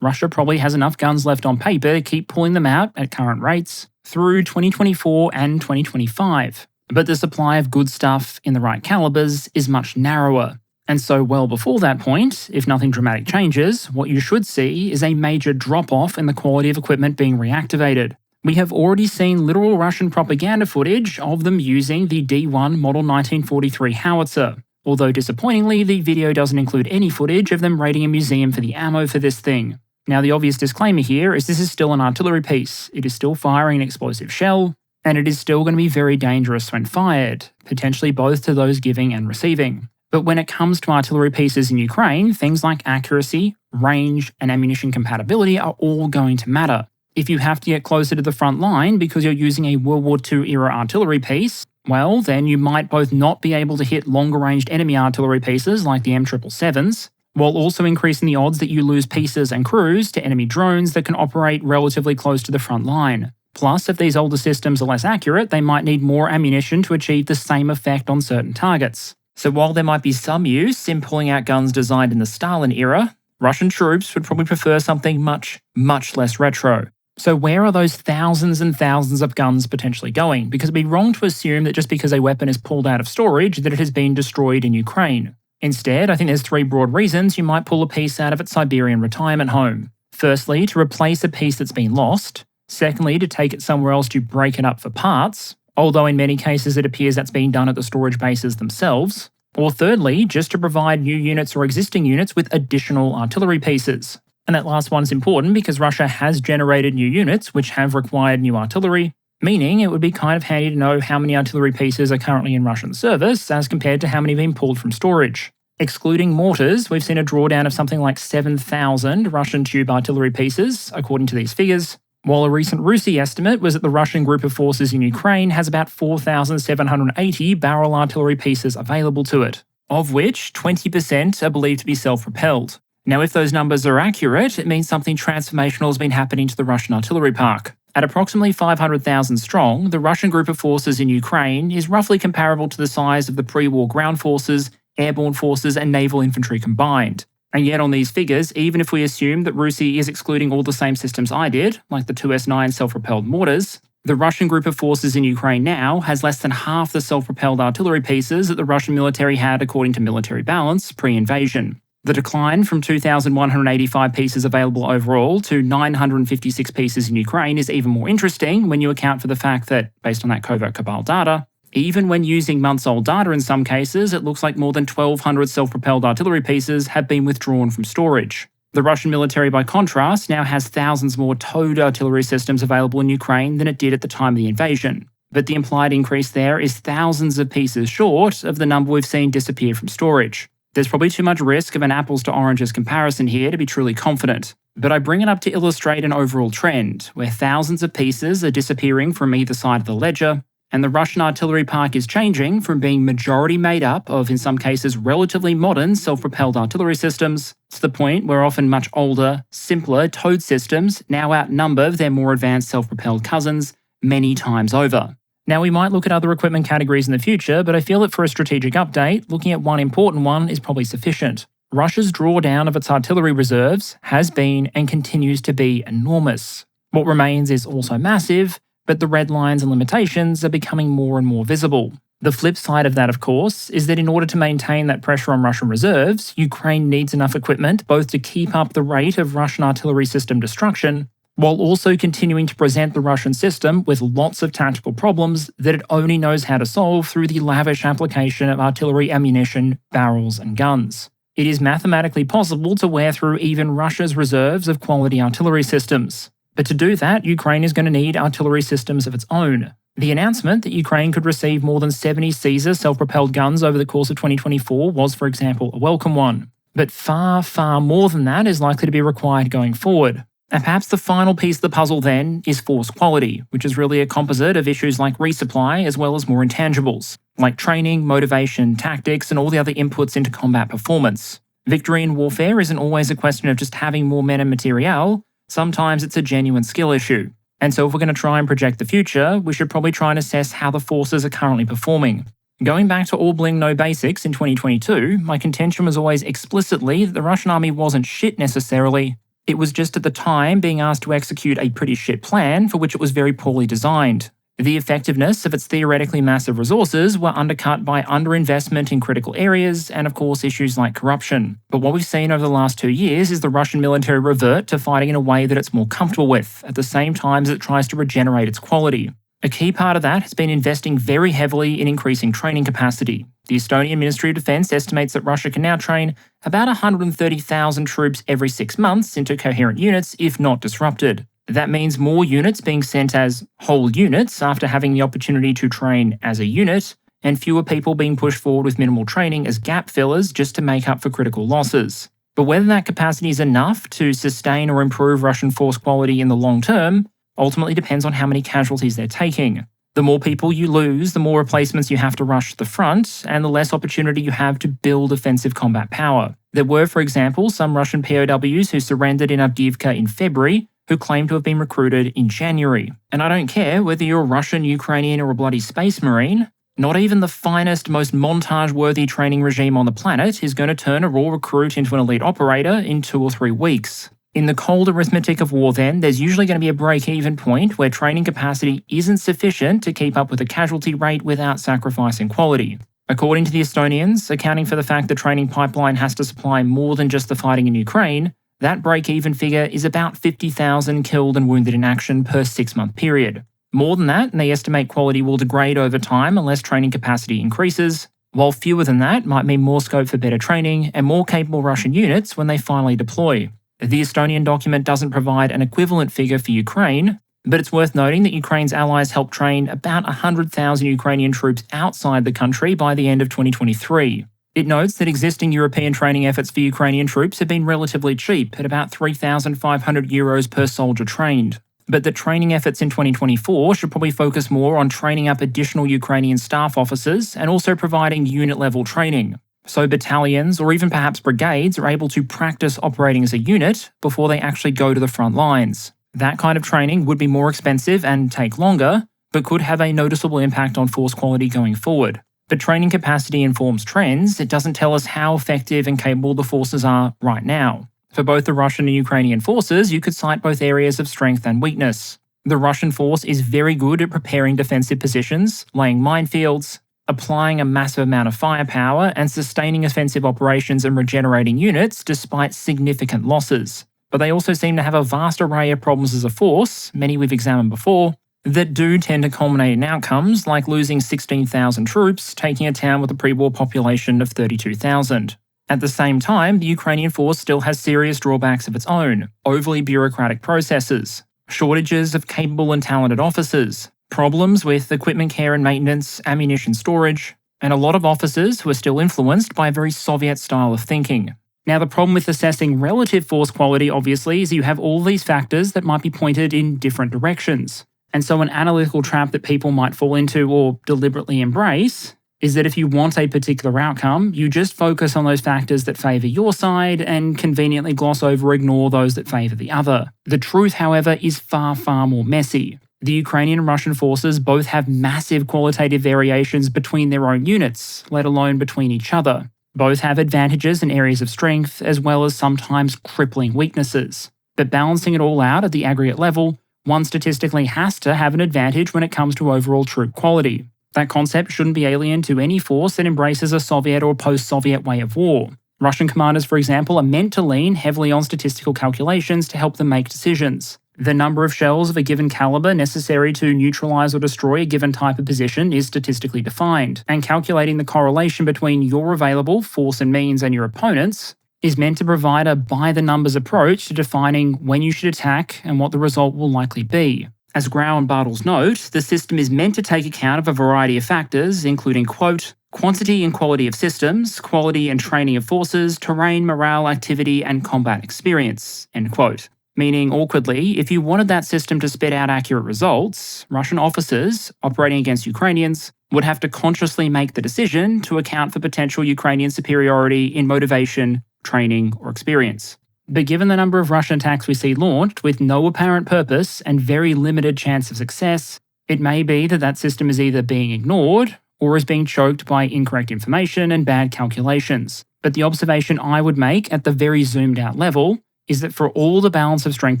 Russia probably has enough guns left on paper to keep pulling them out at current rates through 2024 and 2025. But the supply of good stuff in the right calibers is much narrower. And so well before that point, if nothing dramatic changes, what you should see is a major drop-off in the quality of equipment being reactivated. We have already seen literal Russian propaganda footage of them using the D1 Model 1943 howitzer. Although disappointingly, the video doesn't include any footage of them raiding a museum for the ammo for this thing. Now, the obvious disclaimer here is this is still an artillery piece. It is still firing an explosive shell, and it is still going to be very dangerous when fired, potentially both to those giving and receiving. But when it comes to artillery pieces in Ukraine, things like accuracy, range, and ammunition compatibility are all going to matter. If you have to get closer to the front line because you're using a World War II era artillery piece, well, then you might both not be able to hit longer-ranged enemy artillery pieces like the M777s, while also increasing the odds that you lose pieces and crews to enemy drones that can operate relatively close to the front line. Plus, if these older systems are less accurate, they might need more ammunition to achieve the same effect on certain targets. So while there might be some use in pulling out guns designed in the Stalin era, Russian troops would probably prefer something much, much less retro. So where are those thousands and thousands of guns potentially going? Because it'd be wrong to assume that just because a weapon is pulled out of storage that it has been destroyed in Ukraine. Instead, I think there's three broad reasons you might pull a piece out of its Siberian retirement home. Firstly, to replace a piece that's been lost. Secondly, to take it somewhere else to break it up for parts, although in many cases it appears that's being done at the storage bases themselves. Or thirdly, just to provide new units or existing units with additional artillery pieces. And that last one is important because Russia has generated new units which have required new artillery, meaning it would be kind of handy to know how many artillery pieces are currently in Russian service as compared to how many have been pulled from storage. Excluding mortars, we've seen a drawdown of something like 7,000 Russian tube artillery pieces, according to these figures, while a recent RUSI estimate was that the Russian group of forces in Ukraine has about 4,780 barrel artillery pieces available to it, of which 20% are believed to be self-propelled. Now, if those numbers are accurate, it means something transformational has been happening to the Russian artillery park. At approximately 500,000 strong, the Russian group of forces in Ukraine is roughly comparable to the size of the pre-war ground forces, airborne forces, and naval infantry combined. And yet on these figures, even if we assume that RUSI is excluding all the same systems I did, like the 2S9 self-propelled mortars, the Russian group of forces in Ukraine now has less than half the self-propelled artillery pieces that the Russian military had according to military balance pre-invasion. The decline from 2,185 pieces available overall to 956 pieces in Ukraine is even more interesting when you account for the fact that, based on that covert cabal data, even when using months-old data in some cases, it looks like more than 1,200 self-propelled artillery pieces have been withdrawn from storage. The Russian military, by contrast, now has thousands more towed artillery systems available in Ukraine than it did at the time of the invasion. But the implied increase there is thousands of pieces short of the number we've seen disappear from storage. There's probably too much risk of an apples to oranges comparison here to be truly confident, but I bring it up to illustrate an overall trend, where thousands of pieces are disappearing from either side of the ledger, and the Russian artillery park is changing from being majority made up of, in some cases, relatively modern self-propelled artillery systems, to the point where often much older, simpler towed systems now outnumber their more advanced self-propelled cousins many times over. Now, we might look at other equipment categories in the future, but I feel that for a strategic update, looking at one important one is probably sufficient. Russia's drawdown of its artillery reserves has been and continues to be enormous. What remains is also massive, but the red lines and limitations are becoming more and more visible. The flip side of that, of course, is that in order to maintain that pressure on Russian reserves, Ukraine needs enough equipment both to keep up the rate of Russian artillery system destruction, while also continuing to present the Russian system with lots of tactical problems that it only knows how to solve through the lavish application of artillery ammunition, barrels, and guns. It is mathematically possible to wear through even Russia's reserves of quality artillery systems. But to do that, Ukraine is going to need artillery systems of its own. The announcement that Ukraine could receive more than 70 Caesar self-propelled guns over the course of 2024 was, for example, a welcome one. But far, far more than that is likely to be required going forward. And perhaps the final piece of the puzzle then is force quality, which is really a composite of issues like resupply as well as more intangibles, like training, motivation, tactics, and all the other inputs into combat performance. Victory in warfare isn't always a question of just having more men and materiel, sometimes it's a genuine skill issue. And so if we're going to try and project the future, we should probably try and assess how the forces are currently performing. Going back to all bling no basics in 2022, my contention was always explicitly that the Russian army wasn't shit necessarily. It was just at the time being asked to execute a pretty shit plan for which it was very poorly designed. The effectiveness of its theoretically massive resources were undercut by underinvestment in critical areas and of course issues like corruption. But what we've seen over the last 2 years is the Russian military revert to fighting in a way that it's more comfortable with, at the same time as it tries to regenerate its quality. A key part of that has been investing very heavily in increasing training capacity. The Estonian Ministry of Defense estimates that Russia can now train about 130,000 troops every 6 months into coherent units if not disrupted. That means more units being sent as whole units after having the opportunity to train as a unit, and fewer people being pushed forward with minimal training as gap fillers just to make up for critical losses. But whether that capacity is enough to sustain or improve Russian force quality in the long term ultimately depends on how many casualties they're taking. The more people you lose, the more replacements you have to rush to the front, and the less opportunity you have to build offensive combat power. There were, for example, some Russian POWs who surrendered in Avdiivka in February who claimed to have been recruited in January. And I don't care whether you're Russian, Ukrainian, or a bloody space marine, not even the finest, most montage-worthy training regime on the planet is going to turn a raw recruit into an elite operator in 2 or 3 weeks. In the cold arithmetic of war then, there's usually going to be a break-even point where training capacity isn't sufficient to keep up with the casualty rate without sacrificing quality. According to the Estonians, accounting for the fact the training pipeline has to supply more than just the fighting in Ukraine, that break-even figure is about 50,000 killed and wounded in action per 6-month period. More than that, and they estimate quality will degrade over time unless training capacity increases, while fewer than that might mean more scope for better training and more capable Russian units when they finally deploy. The Estonian document doesn't provide an equivalent figure for Ukraine, but it's worth noting that Ukraine's allies helped train about 100,000 Ukrainian troops outside the country by the end of 2023. It notes that existing European training efforts for Ukrainian troops have been relatively cheap, at about €3,500 per soldier trained. But the training efforts in 2024 should probably focus more on training up additional Ukrainian staff officers and also providing unit-level training. So battalions, or even perhaps brigades, are able to practice operating as a unit before they actually go to the front lines. That kind of training would be more expensive and take longer, but could have a noticeable impact on force quality going forward. But training capacity informs trends, it doesn't tell us how effective and capable the forces are right now. For both the Russian and Ukrainian forces, you could cite both areas of strength and weakness. The Russian force is very good at preparing defensive positions, laying minefields, applying a massive amount of firepower, and sustaining offensive operations and regenerating units despite significant losses. But they also seem to have a vast array of problems as a force, many we've examined before, that do tend to culminate in outcomes like losing 16,000 troops, taking a town with a pre-war population of 32,000. At the same time, the Ukrainian force still has serious drawbacks of its own: overly bureaucratic processes, shortages of capable and talented officers, problems with equipment care and maintenance, ammunition storage, and a lot of officers who are still influenced by a very Soviet style of thinking. Now, the problem with assessing relative force quality, obviously, is you have all these factors that might be pointed in different directions. And so an analytical trap that people might fall into or deliberately embrace is that if you want a particular outcome, you just focus on those factors that favour your side and conveniently gloss over or ignore those that favour the other. The truth, however, is far, far more messy. The Ukrainian and Russian forces both have massive qualitative variations between their own units, let alone between each other. Both have advantages in areas of strength, as well as sometimes crippling weaknesses. But balancing it all out at the aggregate level, one statistically has to have an advantage when it comes to overall troop quality. That concept shouldn't be alien to any force that embraces a Soviet or post-Soviet way of war. Russian commanders, for example, are meant to lean heavily on statistical calculations to help them make decisions. The number of shells of a given caliber necessary to neutralize or destroy a given type of position is statistically defined, and calculating the correlation between your available force and means and your opponent's is meant to provide a by-the-numbers approach to defining when you should attack and what the result will likely be. As Grau and Bartels note, the system is meant to take account of a variety of factors, including, quote, quantity and quality of systems, quality and training of forces, terrain, morale, activity, and combat experience, end quote. Meaning, awkwardly, if you wanted that system to spit out accurate results, Russian officers, operating against Ukrainians, would have to consciously make the decision to account for potential Ukrainian superiority in motivation, training, or experience. But given the number of Russian attacks we see launched with no apparent purpose and very limited chance of success, it may be that that system is either being ignored or is being choked by incorrect information and bad calculations. But the observation I would make at the very zoomed out level is that for all the balance of strength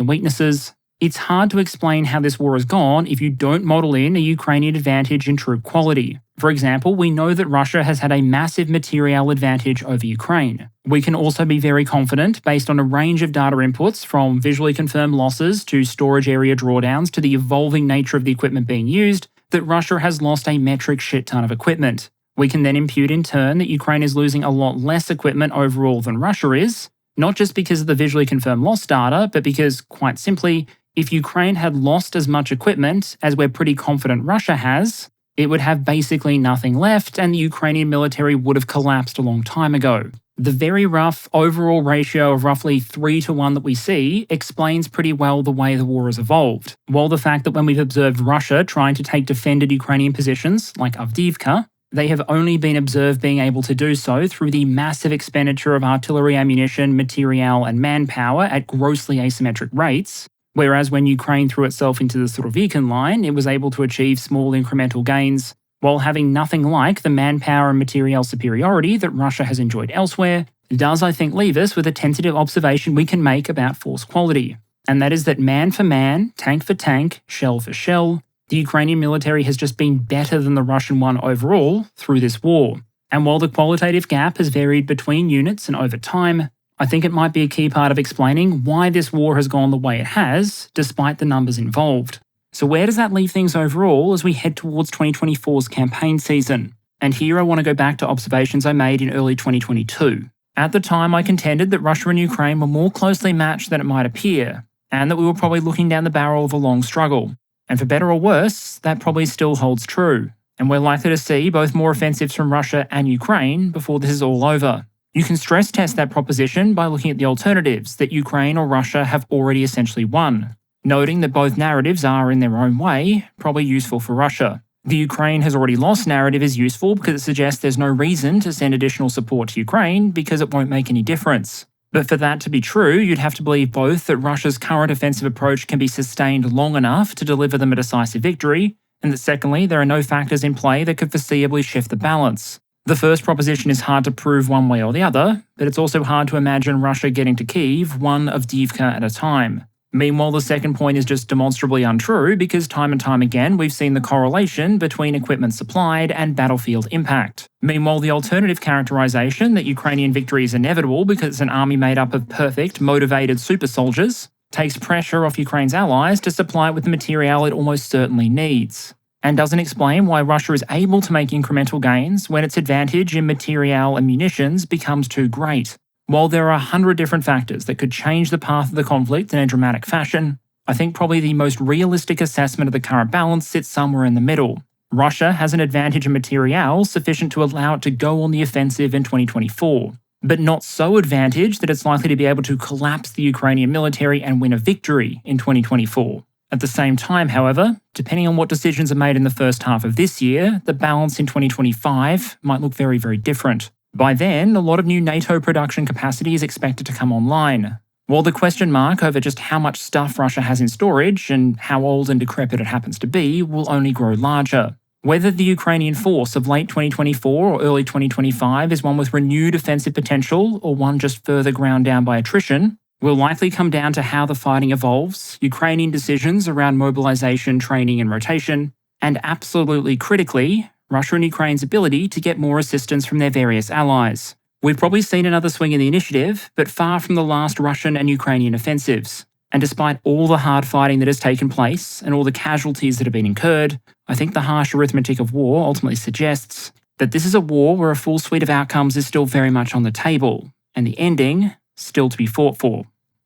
and weaknesses, it's hard to explain how this war has gone if you don't model in a Ukrainian advantage in troop quality. For example, we know that Russia has had a massive material advantage over Ukraine. We can also be very confident, based on a range of data inputs from visually confirmed losses to storage area drawdowns to the evolving nature of the equipment being used, that Russia has lost a metric shit ton of equipment. We can then impute in turn that Ukraine is losing a lot less equipment overall than Russia is, not just because of the visually confirmed loss data, but because, quite simply, if Ukraine had lost as much equipment as we're pretty confident Russia has, it would have basically nothing left and the Ukrainian military would have collapsed a long time ago. The very rough overall ratio of roughly 3-to-1 that we see explains pretty well the way the war has evolved, while the fact that when we've observed Russia trying to take defended Ukrainian positions, like Avdiivka, They have only been observed being able to do so through the massive expenditure of artillery ammunition, material, and manpower at grossly asymmetric rates, whereas when Ukraine threw itself into the Surovikin line, it was able to achieve small incremental gains while having nothing like the manpower and material superiority that Russia has enjoyed elsewhere. Does, I think, leave us with a tentative observation we can make about force quality, and that is that man for man, tank for tank, shell for shell, the Ukrainian military has just been better than the Russian one overall through this war. And while the qualitative gap has varied between units and over time, I think it might be a key part of explaining why this war has gone the way it has, despite the numbers involved. So where does that leave things overall as we head towards 2024's campaign season? And here I want to go back to observations I made in early 2022. At the time, I contended that Russia and Ukraine were more closely matched than it might appear, and that we were probably looking down the barrel of a long struggle. And for better or worse, that probably still holds true, and we're likely to see both more offensives from Russia and Ukraine before this is all over. You can stress test that proposition by looking at the alternatives that Ukraine or Russia have already essentially won, noting that both narratives are, in their own way, probably useful for Russia. The Ukraine has already lost narrative is useful because it suggests there's no reason to send additional support to Ukraine because it won't make any difference. But for that to be true, you'd have to believe both that Russia's current offensive approach can be sustained long enough to deliver them a decisive victory, and that secondly, there are no factors in play that could foreseeably shift the balance. The first proposition is hard to prove one way or the other, but it's also hard to imagine Russia getting to Kyiv one Avdiivka at a time. Meanwhile, the second point is just demonstrably untrue because time and time again we've seen the correlation between equipment supplied and battlefield impact. Meanwhile, the alternative characterization that Ukrainian victory is inevitable because it's an army made up of perfect, motivated super soldiers takes pressure off Ukraine's allies to supply it with the material it almost certainly needs, and doesn't explain why Russia is able to make incremental gains when its advantage in material and munitions becomes too great. While there are 100 different factors that could change the path of the conflict in a dramatic fashion, I think probably the most realistic assessment of the current balance sits somewhere in the middle. Russia has an advantage in material sufficient to allow it to go on the offensive in 2024, but not so advantaged that it's likely to be able to collapse the Ukrainian military and win a victory in 2024. At the same time, however, depending on what decisions are made in the first half of this year, the balance in 2025 might look very, very different. By then, a lot of new NATO production capacity is expected to come online, while the question mark over just how much stuff Russia has in storage and how old and decrepit it happens to be will only grow larger. Whether the Ukrainian force of late 2024 or early 2025 is one with renewed offensive potential or one just further ground down by attrition will likely come down to how the fighting evolves, Ukrainian decisions around mobilization, training and rotation, and absolutely critically, Russia and Ukraine's ability to get more assistance from their various allies. We've probably seen another swing in the initiative, but far from the last Russian and Ukrainian offensives. And despite all the hard fighting that has taken place and all the casualties that have been incurred, I think the harsh arithmetic of war ultimately suggests that this is a war where a full suite of outcomes is still very much on the table, and the ending still to be fought for.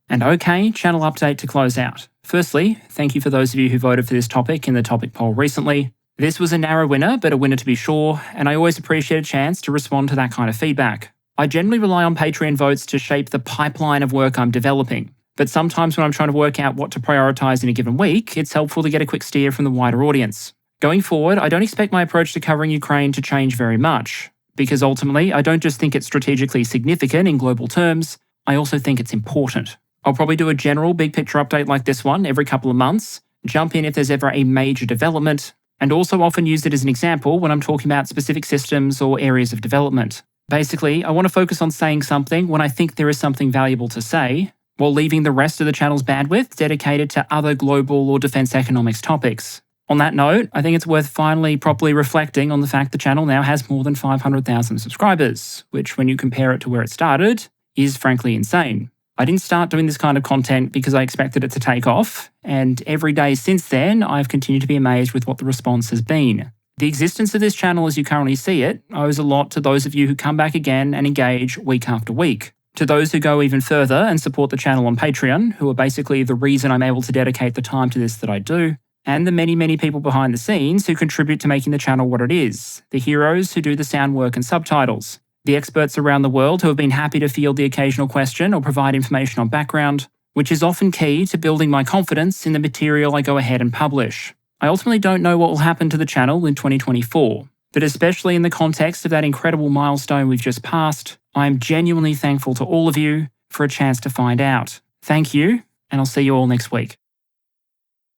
And okay, channel update to close out. Firstly, thank you for those of you who voted for this topic in the topic poll recently. This was a narrow winner, but a winner to be sure, and I always appreciate a chance to respond to that kind of feedback. I generally rely on Patreon votes to shape the pipeline of work I'm developing, but sometimes when I'm trying to work out what to prioritise in a given week, it's helpful to get a quick steer from the wider audience. Going forward, I don't expect my approach to covering Ukraine to change very much, because ultimately, I don't just think it's strategically significant in global terms, I also think it's important. I'll probably do a general big picture update like this one every couple of months, jump in if there's ever a major development, and also often use it as an example when I'm talking about specific systems or areas of development. Basically, I want to focus on saying something when I think there is something valuable to say, while leaving the rest of the channel's bandwidth dedicated to other global or defence economics topics. On that note, I think it's worth finally properly reflecting on the fact the channel now has more than 500,000 subscribers, which when you compare it to where it started, is frankly insane. I didn't start doing this kind of content because I expected it to take off, and every day since then, I've continued to be amazed with what the response has been. The existence of this channel as you currently see it owes a lot to those of you who come back again and engage week after week. To those who go even further and support the channel on Patreon, who are basically the reason I'm able to dedicate the time to this that I do, and the many, many people behind the scenes who contribute to making the channel what it is, the heroes who do the sound work and subtitles, the experts around the world who have been happy to field the occasional question or provide information on background, which is often key to building my confidence in the material I go ahead and publish. I ultimately don't know what will happen to the channel in 2024, But especially in the context of that incredible milestone we've just passed, I am genuinely thankful to all of you for a chance to find out. Thank you, and I'll see you all next week.